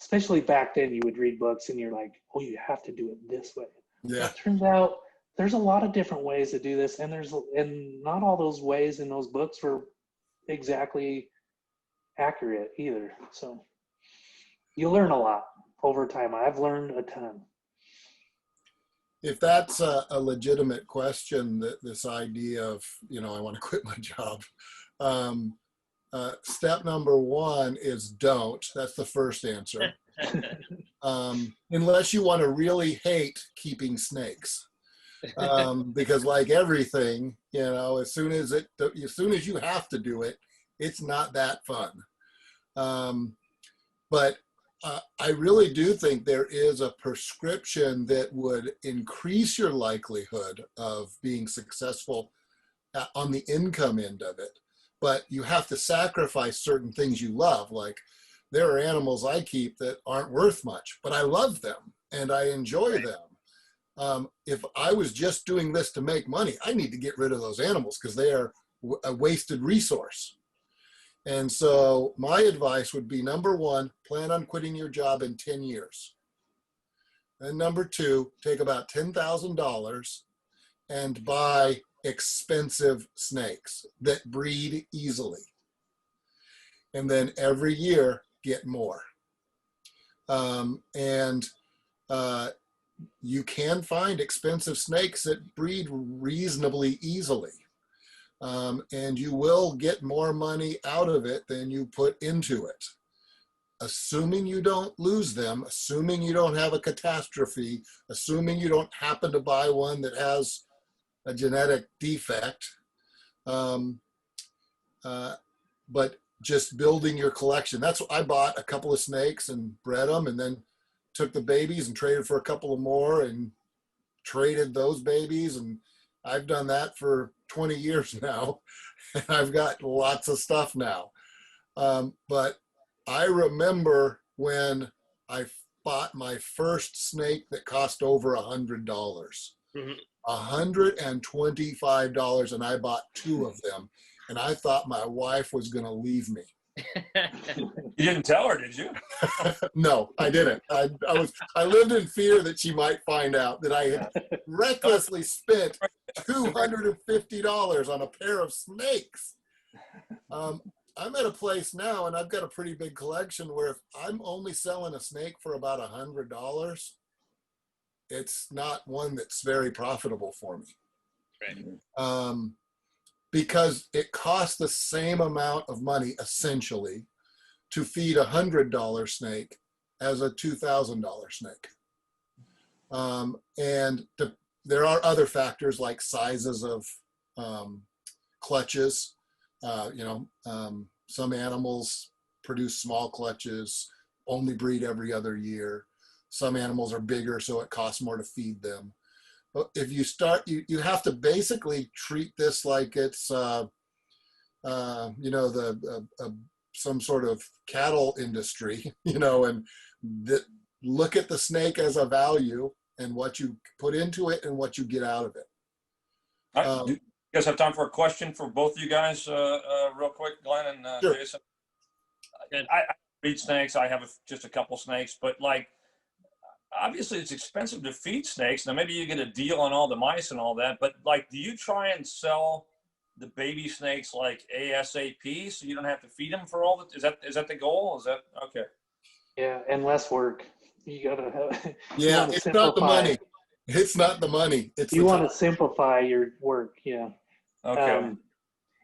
especially back then, you would read books and you're like, oh, you have to do it this way. Yeah. It turns out there's a lot of different ways to do this, and not all those ways in those books were exactly accurate either. So you learn a lot over time. I've learned a ton. If that's a legitimate question, that this idea of, you know, I want to quit my job, step number one is don't. That's the first answer. Unless you want to really hate keeping snakes, because like everything, you know, as soon as you have to do it, it's not that fun. But I really do think there is a prescription that would increase your likelihood of being successful on the income end of it. But you have to sacrifice certain things you love. Like, there are animals I keep that aren't worth much, but I love them and I enjoy them. If I was just doing this to make money, I need to get rid of those animals because they are a wasted resource. And so my advice would be, number one, plan on quitting your job in 10 years. And number two, take about $10,000 and buy expensive snakes that breed easily. And then every year, get more. You can find expensive snakes that breed reasonably easily. And you will get more money out of it than you put into it. Assuming you don't lose them, assuming you don't have a catastrophe, assuming you don't happen to buy one that has a genetic defect, but just building your collection. That's what I bought, a couple of snakes and bred them, and then took the babies and traded for a couple of more and traded those babies, and I've done that for 20 years now. And I've got lots of stuff now. But I remember when I bought my first snake that cost over $100. $125, and I bought 2 of them. And I thought my wife was going to leave me. You didn't tell her, did you? No, I didn't. I lived in fear that she might find out that I had recklessly spent $250 on a pair of snakes. I'm at a place now, and I've got a pretty big collection where if I'm only selling a snake for about $100, it's not one that's very profitable for me. Right. Because it costs the same amount of money, essentially, to feed $100 snake as a $2,000 snake. There are other factors like sizes of clutches. Some animals produce small clutches, only breed every other year. Some animals are bigger, so it costs more to feed them. But if you start, you have to basically treat this like it's, some sort of cattle industry, and look at the snake as a value and what you put into it and what you get out of it. Do you guys have time for a question for both of you guys, real quick, Glenn and Sure. Jason? I breed snakes. I have just a couple snakes, but obviously it's expensive to feed snakes. Now maybe you get a deal on all the mice and all that, but do you try and sell the baby snakes ASAP so you don't have to feed them for all the, is that the goal? Is that okay? Yeah, and less work. You gotta have. Yeah, it's not the money. It's not the money. It's you want to simplify your work. Yeah. Okay.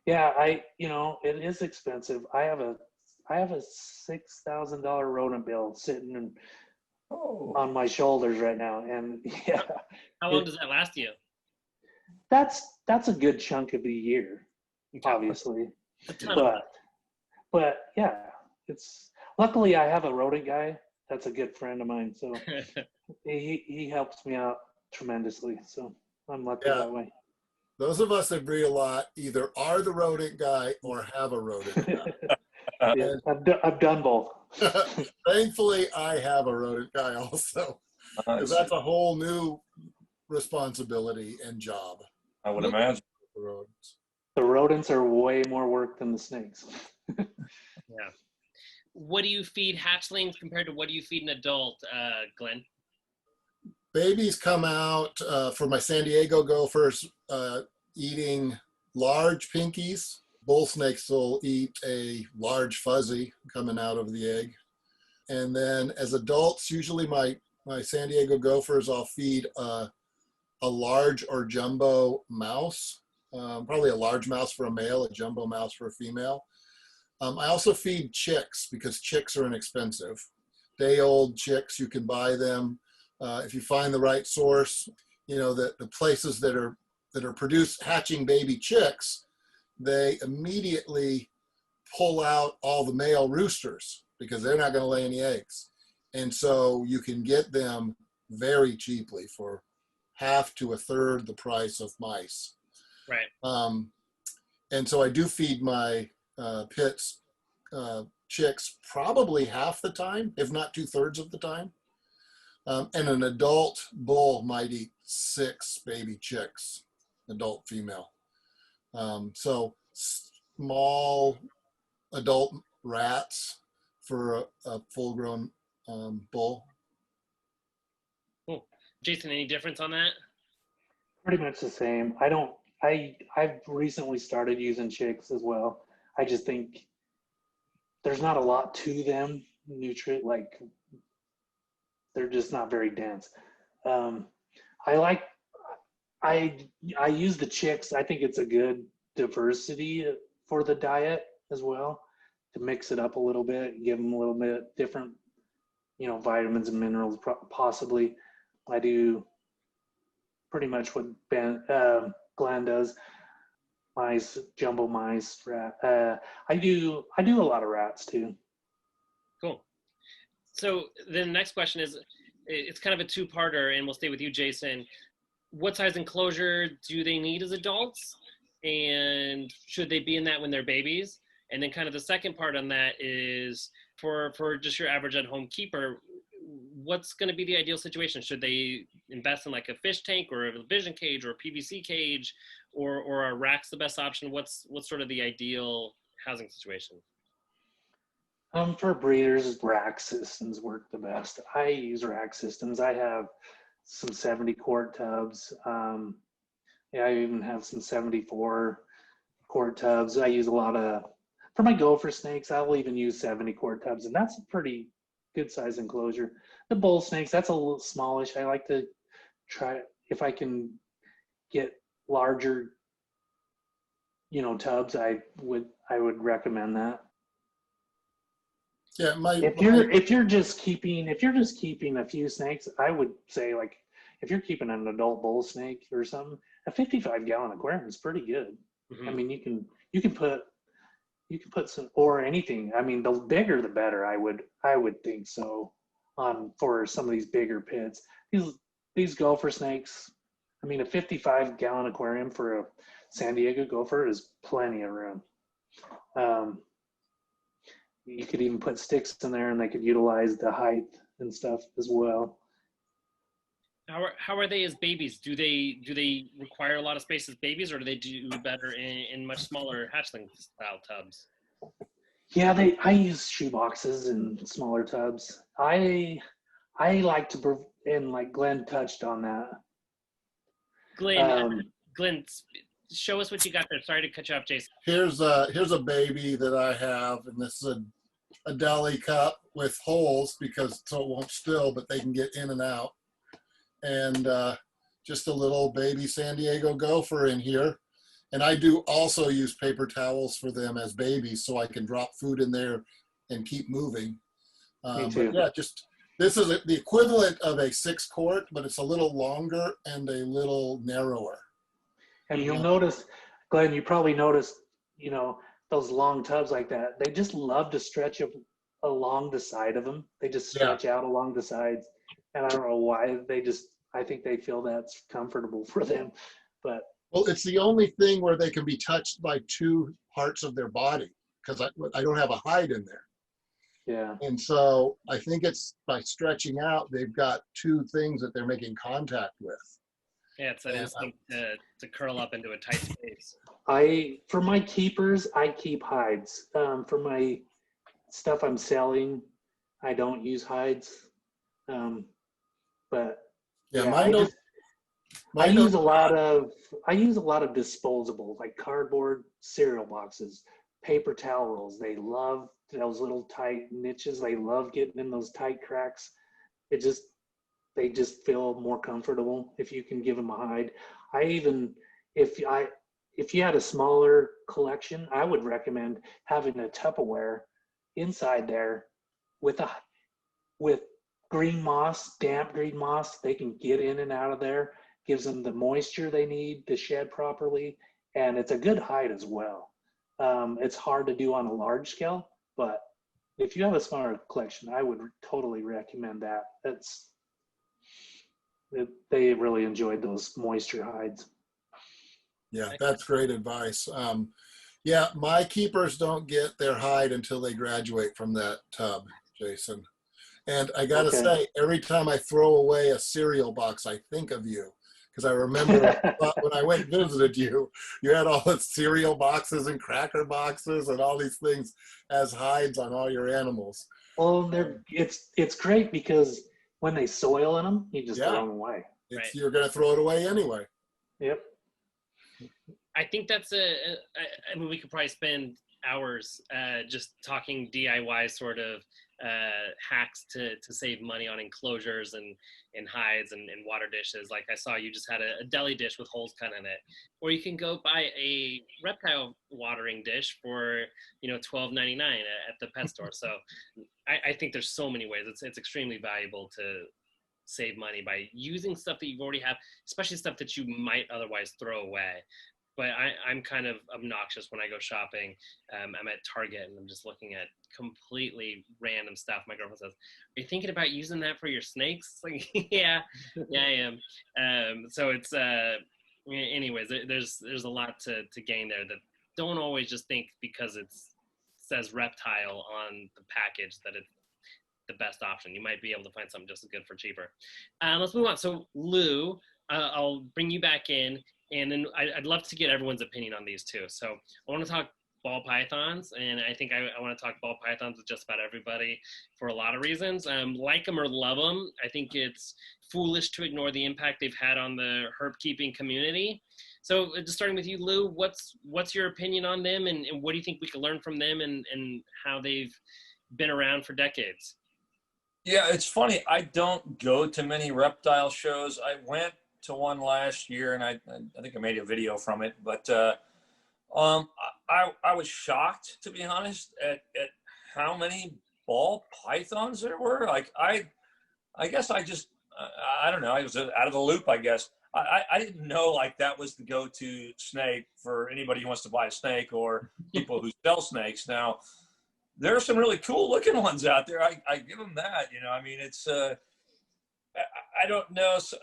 It is expensive. I have a $6,000 rodent bill sitting on my shoulders right now, and yeah. How long does that last you? That's a good chunk of the year, obviously. But yeah, it's luckily I have a rodent guy that's a good friend of mine, so he helps me out tremendously. So I'm lucky that way. Those of us that breed a lot either are the rodent guy or have a rodent guy. Yeah, I've done both. Thankfully, I have a rodent guy also, because that's a whole new responsibility and job. I would imagine. The rodents are way more work than the snakes. Yeah. What do you feed hatchlings compared to what do you feed an adult, Glenn? Babies come out for my San Diego gophers eating large pinkies. Bull snakes will eat a large fuzzy coming out of the egg. And then as adults, usually my San Diego gophers, I'll feed a large or jumbo mouse, probably a large mouse for a male, a jumbo mouse for a female. I also feed chicks because chicks are inexpensive. Day-old chicks, you can buy them. If you find the right source, the places that are hatching baby chicks, they immediately pull out all the male roosters because they're not going to lay any eggs. And so you can get them very cheaply for half to a third the price of mice. Right. And so I do feed my pits chicks probably half the time, if not 2/3 of the time. And an adult bull might eat 6 baby chicks, adult female. So small adult rats for a full-grown bull. Cool. Jason, any difference on that? Pretty much the same. I've recently started using chicks as well. I just think there's not a lot to them, they're just not very dense. I use the chicks. I think it's a good diversity for the diet as well, to mix it up a little bit, give them a little bit different, vitamins and minerals possibly. I do pretty much what Glenn does. Mice, jumbo mice, rat. I do a lot of rats too. Cool. So the next question is, it's kind of a two-parter, and we'll stay with you, Jason. what size enclosure do they need as adults? And should they be in that when they're babies? And then kind of the second part on that is for just your average at-home keeper, what's going to be the ideal situation? Should they invest in like a fish tank or a vision cage or a PVC cage, or are racks the best option? What's sort of the ideal housing situation? For breeders, rack systems work the best. I use rack systems. I have some 70 quart tubs. Yeah, I even have some 74 quart tubs. I use a lot of, for my gopher snakes, I'll even use 70 quart tubs, and that's a pretty good size enclosure. The bull snakes, that's a little smallish. I like to try, if I can get larger, tubs, I would recommend that. Yeah, if you're just keeping a few snakes, I would say, like, if you're keeping an adult bull snake or something, a 55-gallon aquarium is pretty good. Mm-hmm. I mean, you can put some, or anything. I mean, the bigger the better. I would think so. For some of these bigger pits, these gopher snakes. I mean, a 55-gallon aquarium for a San Diego gopher is plenty of room. You could even put sticks in there, and they could utilize the height and stuff as well. How are they as babies? Do they require a lot of space as babies, or do they do better in much smaller hatchling style tubs? Yeah, I use shoe boxes and smaller tubs. I like to, and like Glenn touched on that. Glenn, show us what you got there. Sorry to cut you off, Jason. Here's a baby that I have, and this is a deli cup with holes because so it won't spill, but they can get in and out. And just a little baby San Diego gopher in here. And I do also use paper towels for them as babies, so I can drop food in there and keep moving. Me too. But yeah, this is the equivalent of a 6 quart, but it's a little longer and a little narrower. And you'll notice, Glenn, you probably noticed, those long tubs like that, they just love to stretch along the side of them. They just stretch out along the sides. And I don't know why, I think they feel that's comfortable for them. But well, it's the only thing where they can be touched by 2 parts of their body, because I don't have a hide in there. Yeah. And so I think it's by stretching out, they've got 2 things that they're making contact with. Yeah, it's an instinct to curl up into a tight space. For my keepers, I keep hides. For my stuff I'm selling, I don't use hides. But yeah, I use a lot of disposable, like cardboard cereal boxes, paper towel rolls. They love those little tight niches. They love getting in those tight cracks. They just feel more comfortable if you can give them a hide. If you had a smaller collection, I would recommend having a Tupperware inside there with green moss, damp green moss. They can get in and out of there. Gives them the moisture they need to shed properly, and it's a good hide as well. It's hard to do on a large scale, but if you have a smaller collection, I would totally recommend that. They really enjoyed those moisture hides. Yeah, that's great advice. Yeah, my keepers don't get their hide until they graduate from that tub, Jason. And I gotta say, every time I throw away a cereal box, I think of you. Because I remember when I went and visited you, you had all the cereal boxes and cracker boxes and all these things as hides on all your animals. Well, it's great because when they soil in them, you just throw them away. You're going to throw it away anyway. Yep. I think that's I mean, we could probably spend hours just talking DIY sort of hacks to save money on enclosures and hides and water dishes. Like I saw you just had a deli dish with holes cut in it, or you can go buy a reptile watering dish for $12.99 at the pet store. So I think there's so many ways. It's extremely valuable to save money by using stuff that you already have, especially stuff that you might otherwise throw away. but I'm kind of obnoxious when I go shopping. I'm at Target and I'm just looking at completely random stuff. My girlfriend says, "Are you thinking about using that for your snakes?" It's like, yeah, I am. So it's anyways, there's a lot to gain there. That don't always just think because it says reptile on the package that it's the best option. You might be able to find something just as good for cheaper. Let's move on. So Lou, I'll bring you back in, and then I'd love to get everyone's opinion on these too. So I want to talk ball pythons, and I think I want to talk ball pythons with just about everybody for a lot of reasons. Like them or love them, I think it's foolish to ignore the impact they've had on the herp keeping community. So just starting with you, Lou, what's your opinion on them, and what do you think we can learn from them, and how they've been around for decades? Yeah, it's funny. I don't go to many reptile shows. I went to one last year, and I think I made a video from it. But I was shocked, to be honest, at how many ball pythons there were. Like I guess I just I don't know. I was out of the loop, I guess. I didn't know like that was the go-to snake for anybody who wants to buy a snake or people who sell snakes. Now, there are some really cool looking ones out there. I give them that, you know. I mean, it's I don't know. So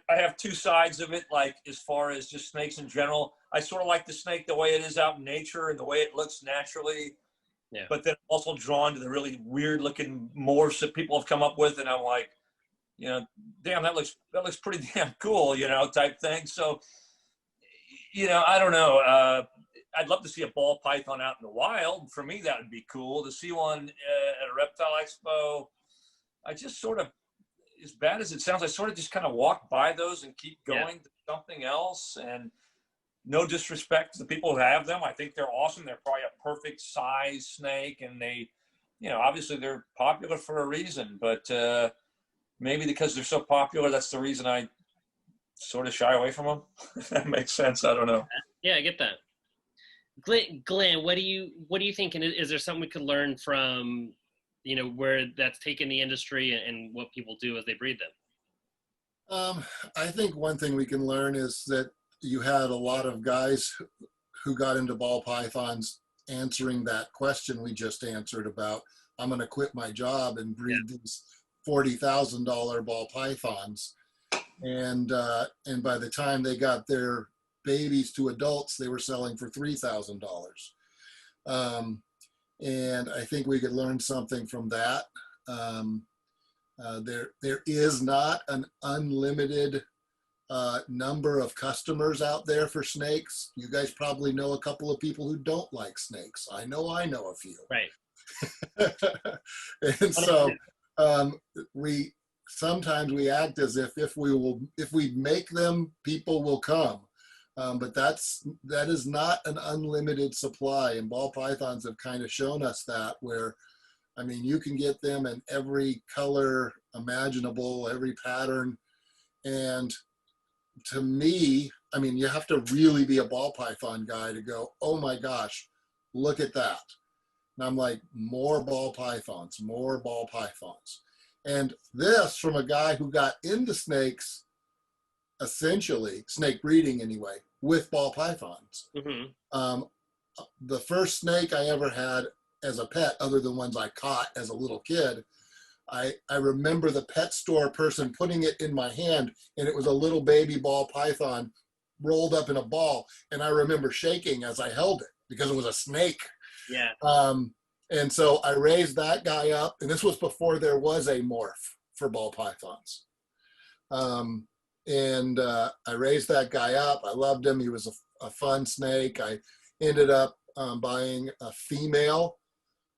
I have two sides of it. Like as far as just snakes in general, I sort of like the snake the way it is out in nature and the way it looks naturally. Yeah. But then also drawn to the really weird looking morphs that people have come up with, and I'm like, you know, damn, that looks pretty damn cool, you know, type thing. So, you know, I don't know. I'd love to see a ball python out in the wild. For me, that would be cool. To see one at a reptile expo, I just sort of, as bad as it sounds, I sort of just kind of walk by those and keep going to something else. And no disrespect to the people who have them. I think they're awesome. They're probably a perfect size snake. And they, you know, obviously they're popular for a reason. But maybe because they're so popular, that's the reason I sort of shy away from them. If that makes sense. I don't know. Yeah, I get that. Glenn, what do you think? And is there something we could learn from, you know, where that's taken the industry and what people do as they breed them? I think one thing we can learn is that you had a lot of guys who got into ball pythons answering that question we just answered about, I'm going to quit my job and breed these $40,000 ball pythons. And by the time they got their babies to adults, they were selling for $3,000. And I think we could learn something from that. There is not an unlimited number of customers out there for snakes. You guys probably know a couple of people who don't like snakes. I know a few. Right. And so we sometimes we act as if we make them, people will come. But that is not an unlimited supply, and ball pythons have kind of shown us that, where, I mean, you can get them in every color imaginable, every pattern. And to me, I mean, you have to really be a ball python guy to go, oh my gosh, look at that. And I'm like, more ball pythons, more ball pythons. And this from a guy who got into snakes, essentially, snake breeding anyway, with ball pythons. Mm-hmm. The first snake I ever had as a pet, other than ones I caught as a little kid, I remember the pet store person putting it in my hand, and it was a little baby ball python rolled up in a ball. And I remember shaking as I held it because it was a snake. Yeah. And so I raised that guy up, and this was before there was a morph for ball pythons. And I raised that guy up. I loved him. He was a fun snake. I ended up buying a female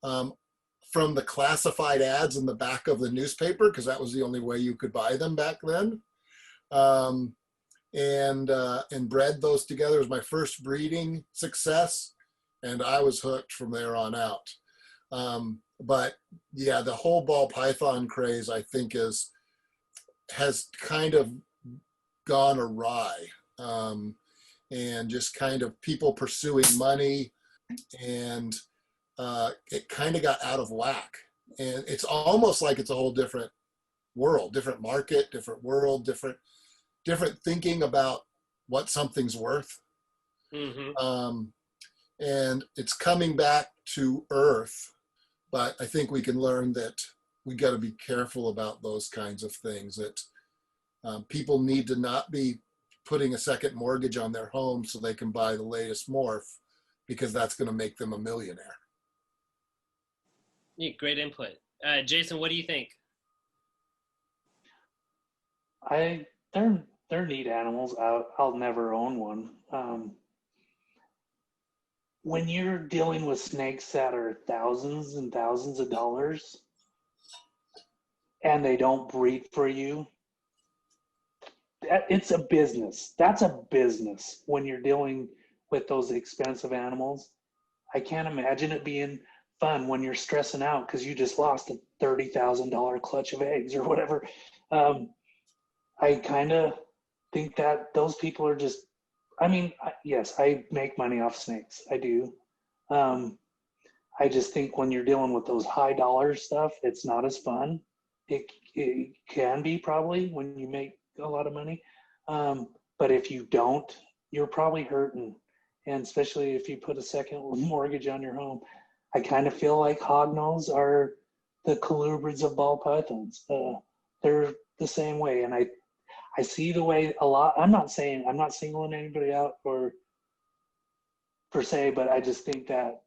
from the classified ads in the back of the newspaper, because that was the only way you could buy them back then. And bred those together. It was my first breeding success, and I was hooked from there on out. But yeah, the whole ball python craze, I think, has kind of gone awry, and just kind of people pursuing money, and it kind of got out of whack. And it's almost like it's a whole different world, different market, different world, different thinking about what something's worth. Mm-hmm. And it's coming back to earth, but I think we can learn that we got to be careful about those kinds of things, that people need to not be putting a second mortgage on their home so they can buy the latest morph, because that's going to make them a millionaire. Yeah, great input. Jason, what do you think? They're neat animals. I'll never own one. When you're dealing with snakes that are thousands and thousands of dollars and they don't breed for you, it's a business. That's a business when you're dealing with those expensive animals. I can't imagine it being fun when you're stressing out because you just lost a $30,000 clutch of eggs or whatever. I kind of think that those people are just, I mean, yes, I make money off snakes. I do. I just think when you're dealing with those high dollar stuff, it's not as fun. It can be probably when you make a lot of money. But if you don't, you're probably hurting. And especially if you put a second mortgage on your home. I kind of feel like hognose are the colubrids of ball pythons. They're the same way. And I see the way a lot, I'm not singling anybody out or per se, but I just think that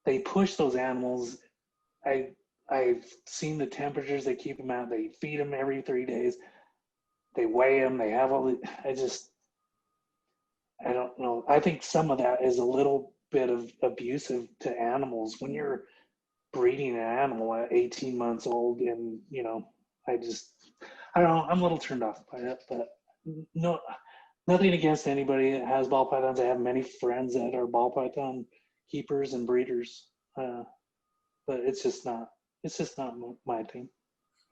they push those animals. I've seen the temperatures they keep them at. They feed them every 3 days. They weigh them. They have all the, I don't know. I think some of that is a little bit of abusive to animals when you're breeding an animal at 18 months old. And, you know, I don't know. I'm a little turned off by it, but no, nothing against anybody that has ball pythons. I have many friends that are ball python keepers and breeders, but it's just not my thing.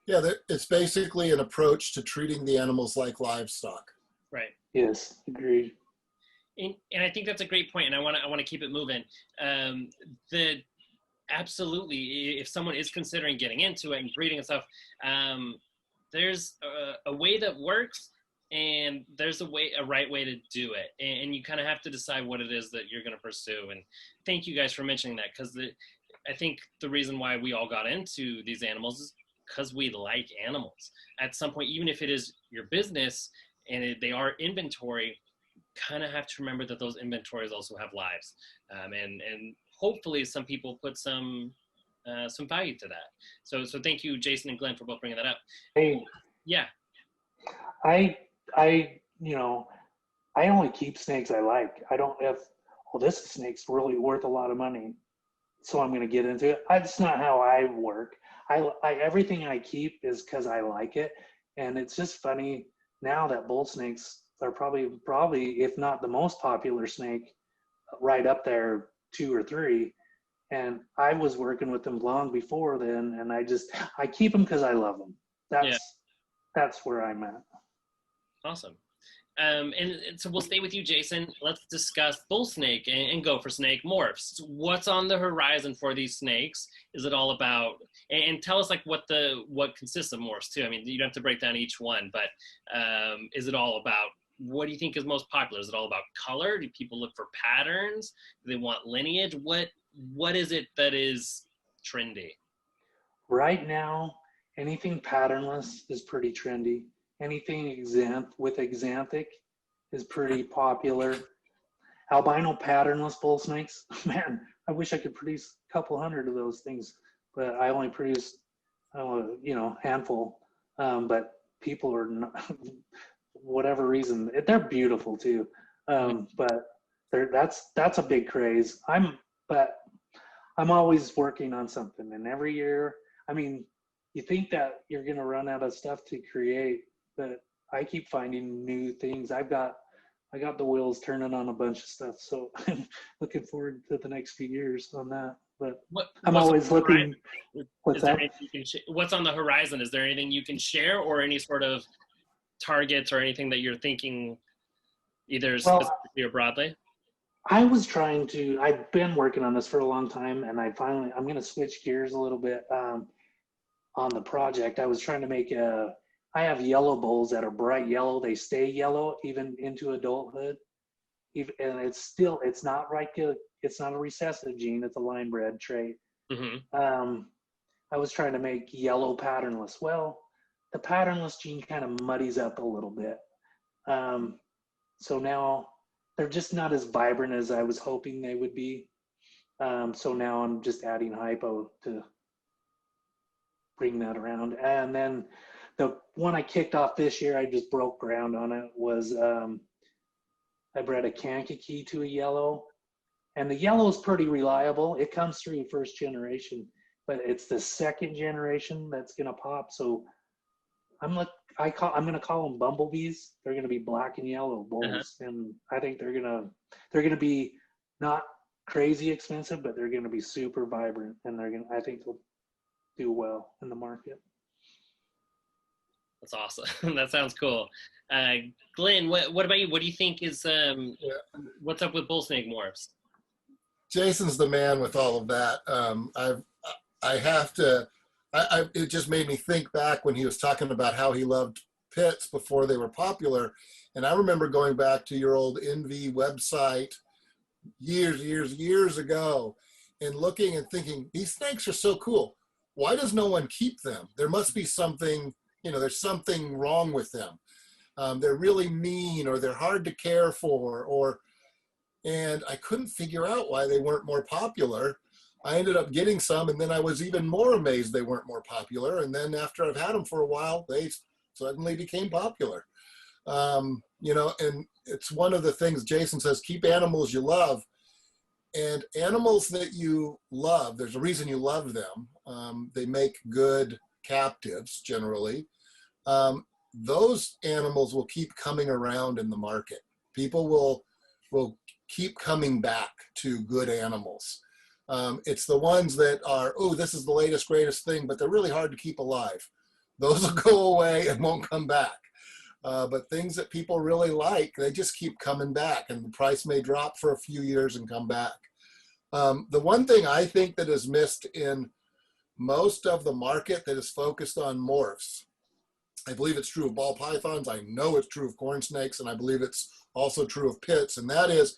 Yeah, it's basically an approach to treating the animals like livestock. Right. Yes, agreed. And I think that's a great point, and I want to keep it moving. Absolutely, if someone is considering getting into it and breeding and stuff, there's a way that works, and there's a right way to do it, and you kind of have to decide what it is that you're going to pursue. And thank you guys for mentioning that, because I think the reason why we all got into these animals is because we like animals. At some point, even if it is your business and they are inventory, kind of have to remember that those inventories also have lives, and hopefully some people put some value to that. So thank you, Jason and Glenn, for both bringing that up. Hey, yeah, I only keep snakes I like. I don't have, well, this snake's really worth a lot of money, so I'm going to get into it. That's not how I work. Everything I keep is because I like it, and it's just funny now that bull snakes are probably if not the most popular snake, right up there 2 or 3. And I was working with them long before then, and I keep them because I love them. That's where I'm at. Awesome. And so we'll stay with you, Jason. Let's discuss bull snake and gopher snake morphs. What's on the horizon for these snakes? Is it all about, and tell us like what consists of morphs too. I mean, you don't have to break down each one, but is it all about, what do you think is most popular? Is it all about color? Do people look for patterns? Do they want lineage? What is it that is trendy? Right now, anything patternless is pretty trendy. Anything with exanthic is pretty popular. Albino patternless bull snakes, man, I wish I could produce a couple hundred of those things, but I only produce, handful. But people are not, whatever reason, they're beautiful too. But that's a big craze. But I'm always working on something, and every year, I mean, you think that you're going to run out of stuff to create, but I keep finding new things. I got the wheels turning on a bunch of stuff, so I'm looking forward to the next few years on that. But I'm always looking. What's that? What's on the horizon? Is there anything you can share, or any sort of targets or anything that you're thinking, either specifically or broadly? I've been working on this for a long time, and I'm going to switch gears a little bit on the project. I was trying to make I have yellow bulls that are bright yellow. They stay yellow even into adulthood. And it's not it's not a recessive gene, it's a line bred trait. Mm-hmm. I was trying to make yellow patternless. Well, the patternless gene kind of muddies up a little bit. So now they're just not as vibrant as I was hoping they would be. So now I'm just adding hypo to bring that around. And then the one I kicked off this year, I just broke ground on it, was I bred a Kankakee to a yellow. And the yellow is pretty reliable. It comes through first generation, but it's the second generation that's gonna pop. So I'm gonna call them bumblebees. They're gonna be black and yellow bulls, and I think they're gonna be not crazy expensive, but they're gonna be super vibrant, and I think they'll do well in the market. That's awesome. That sounds cool. Glenn, what about you? What do you think is what's up with bull snake morphs? Jason's the man with all of that. It just made me think back when he was talking about how he loved pits before they were popular. And I remember going back to your old NV website years ago and looking and thinking, these snakes are so cool. Why does no one keep them? There must be something, there's something wrong with them. They're really mean, or they're hard to care for, and I couldn't figure out why they weren't more popular. I ended up getting some, and then I was even more amazed they weren't more popular. And then after I've had them for a while, they suddenly became popular. And it's one of the things Jason says, keep animals you love. And animals that you love, there's a reason you love them. They make good captives generally. Those animals will keep coming around in the market. People will keep coming back to good animals. It's the ones that are, oh, this is the latest, greatest thing, but they're really hard to keep alive. Those will go away and won't come back. But things that people really like, they just keep coming back, and the price may drop for a few years and come back. The one thing I think that is missed in most of the market that is focused on morphs, I believe it's true of ball pythons, I know it's true of corn snakes, and I believe it's also true of pits, and that is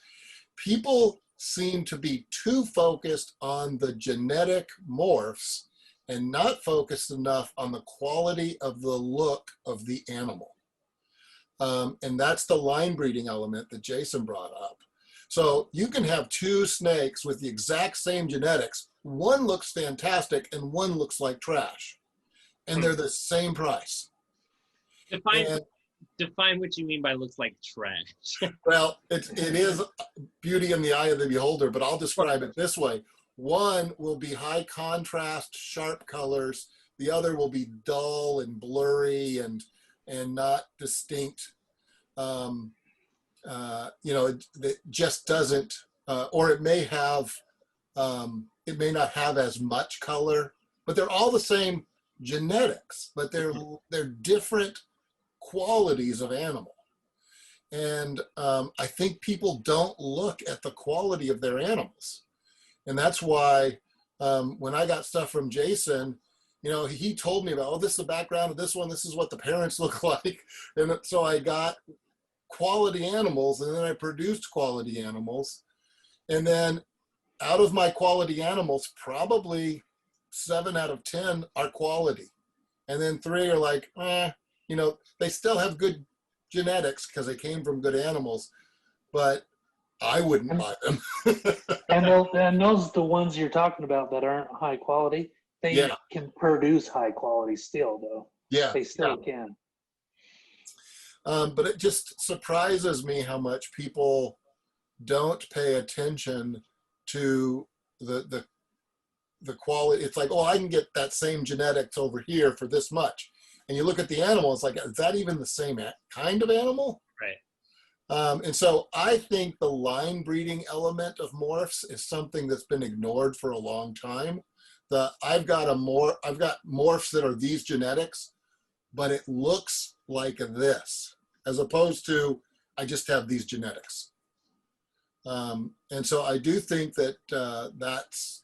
people seem to be too focused on the genetic morphs and not focused enough on the quality of the look of the animal. And that's the line breeding element that Jason brought up. So you can have two snakes with the exact same genetics. One looks fantastic and one looks like trash. And they're the same price. Define what you mean by looks like trash. Well, it is beauty in the eye of the beholder, but I'll describe it this way. One will be high contrast, sharp colors. The other will be dull and blurry and not distinct. It just doesn't, or it may not have as much color, but they're all the same genetics, but they're different qualities of animal. And I think people don't look at the quality of their animals. And that's why when I got stuff from Jason, he told me about, this is the background of this one, this is what the parents look like. And so I got quality animals, and then I produced quality animals. And then out of my quality animals, probably 7 out of 10 are quality. And then 3 are like, they still have good genetics because they came from good animals, but I wouldn't buy them. and those the ones you're talking about that aren't high quality, they can produce high quality still, though. Yeah. They still can. But it just surprises me how much people don't pay attention to the quality. It's like, I can get that same genetics over here for this much. And you look at the animal, it's like, is that even the same kind of animal? Right. And so I think the line breeding element of morphs is something that's been ignored for a long time. I've got morphs that are these genetics, but it looks like this, as opposed to I just have these genetics. And so I do think that that's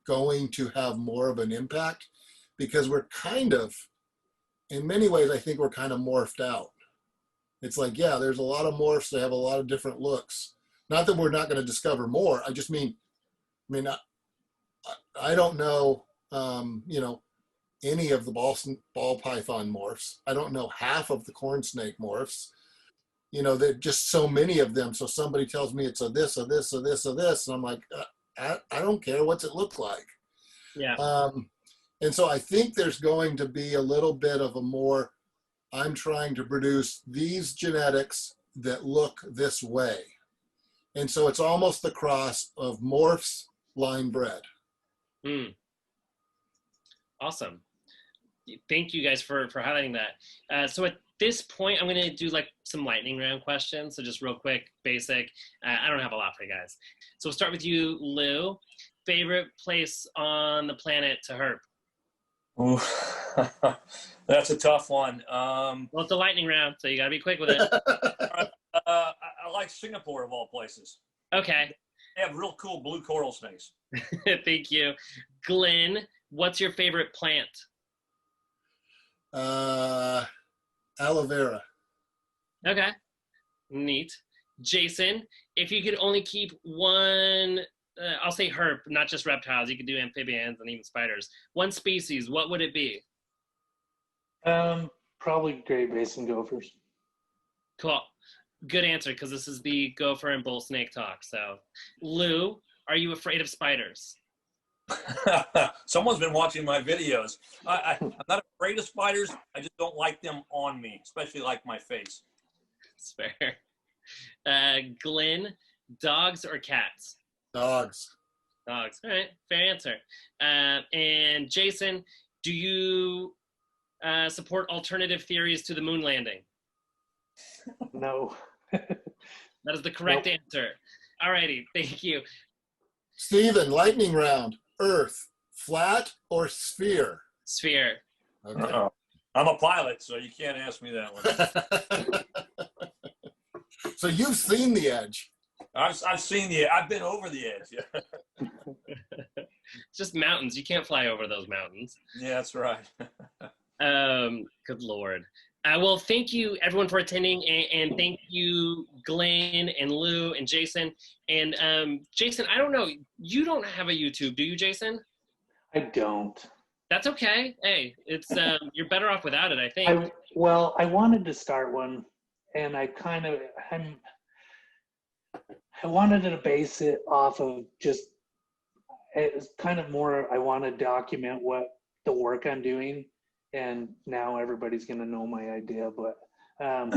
going to have more of an impact, because we're kind of, in many ways, I think we're kind of morphed out. It's like, yeah, there's a lot of morphs. They have a lot of different looks. Not that we're not going to discover more. I just mean, I don't know, you know, any of the ball python morphs. I don't know half of the corn snake morphs. You know, there's just so many of them. So somebody tells me it's a this, a this, a this, a this, and I'm like, I don't care. What's it look like? Yeah. And so I think there's going to be a little bit of a more, I'm trying to produce these genetics that look this way. And so it's almost the cross of morphs, line bred. Awesome. Thank you guys for highlighting that. So at this point, I'm going to do like some lightning round questions. So just real quick, basic. I don't have a lot for you guys. So we'll start with you, Lou. Favorite place on the planet to herp? Ooh, that's a tough one. Well, it's a lightning round, so you got to be quick with it. I like Singapore of all places. Okay. They have real cool blue coral snakes. Thank you. Glenn, what's your favorite plant? Aloe vera. Okay. Neat. Jason, if you could only keep one, I'll say herp, not just reptiles. You could do amphibians and even spiders. One species, what would it be? Probably Great Basin gophers. Cool. Good answer, because this is the gopher and bull snake talk. So, Lou, are you afraid of spiders? Someone's been watching my videos. I'm not afraid of spiders. I just don't like them on me, especially like my face. It's fair. Glenn, dogs or cats? Dogs. Dogs. All right, fair answer. And Jason, do you support alternative theories to the moon landing? No. That is the correct answer. All righty, thank you. Steven, lightning round. Earth, flat or sphere? Sphere. Okay. I'm a pilot, so you can't ask me that one. So you've seen the edge. I've seen I've been over the edge. Yeah. It's just mountains. You can't fly over those mountains. Yeah, that's right. Good Lord. Well, thank you everyone for attending, and thank you Glenn and Lou and Jason. And Jason, I don't know, you don't have a YouTube, do you, Jason? I don't. That's okay. Hey, it's you're better off without it, I think. I wanted to start one, and I wanted to base it off of just, it's kind of more, I want to document what the work I'm doing. And now everybody's going to know my idea, but I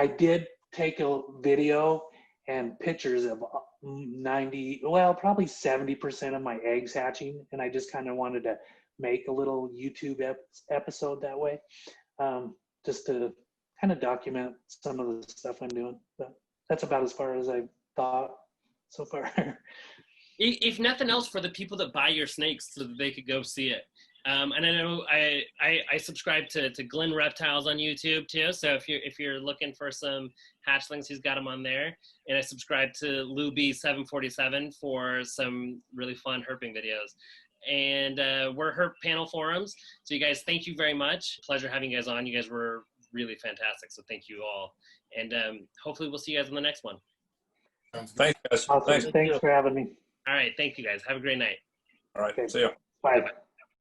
did take a video and pictures of probably 70% of my eggs hatching. And I just kind of wanted to make a little YouTube episode that way, just to kind of document some of the stuff I'm doing. But that's about as far as I've thought so far. If nothing else, for the people that buy your snakes so that they could go see it. And I know I subscribe to Glen Reptiles on YouTube too. So if you're looking for some hatchlings, he's got them on there. And I subscribe to Lou B 747 for some really fun herping videos. And we're herp panel forums. So you guys, thank you very much. Pleasure having you guys on. You guys were really fantastic. So thank you all. And hopefully we'll see you guys on the next one. Thanks, guys. Awesome. Thanks for having me. All right. Thank you guys. Have a great night. All right. Okay. See you. Bye. Bye-bye.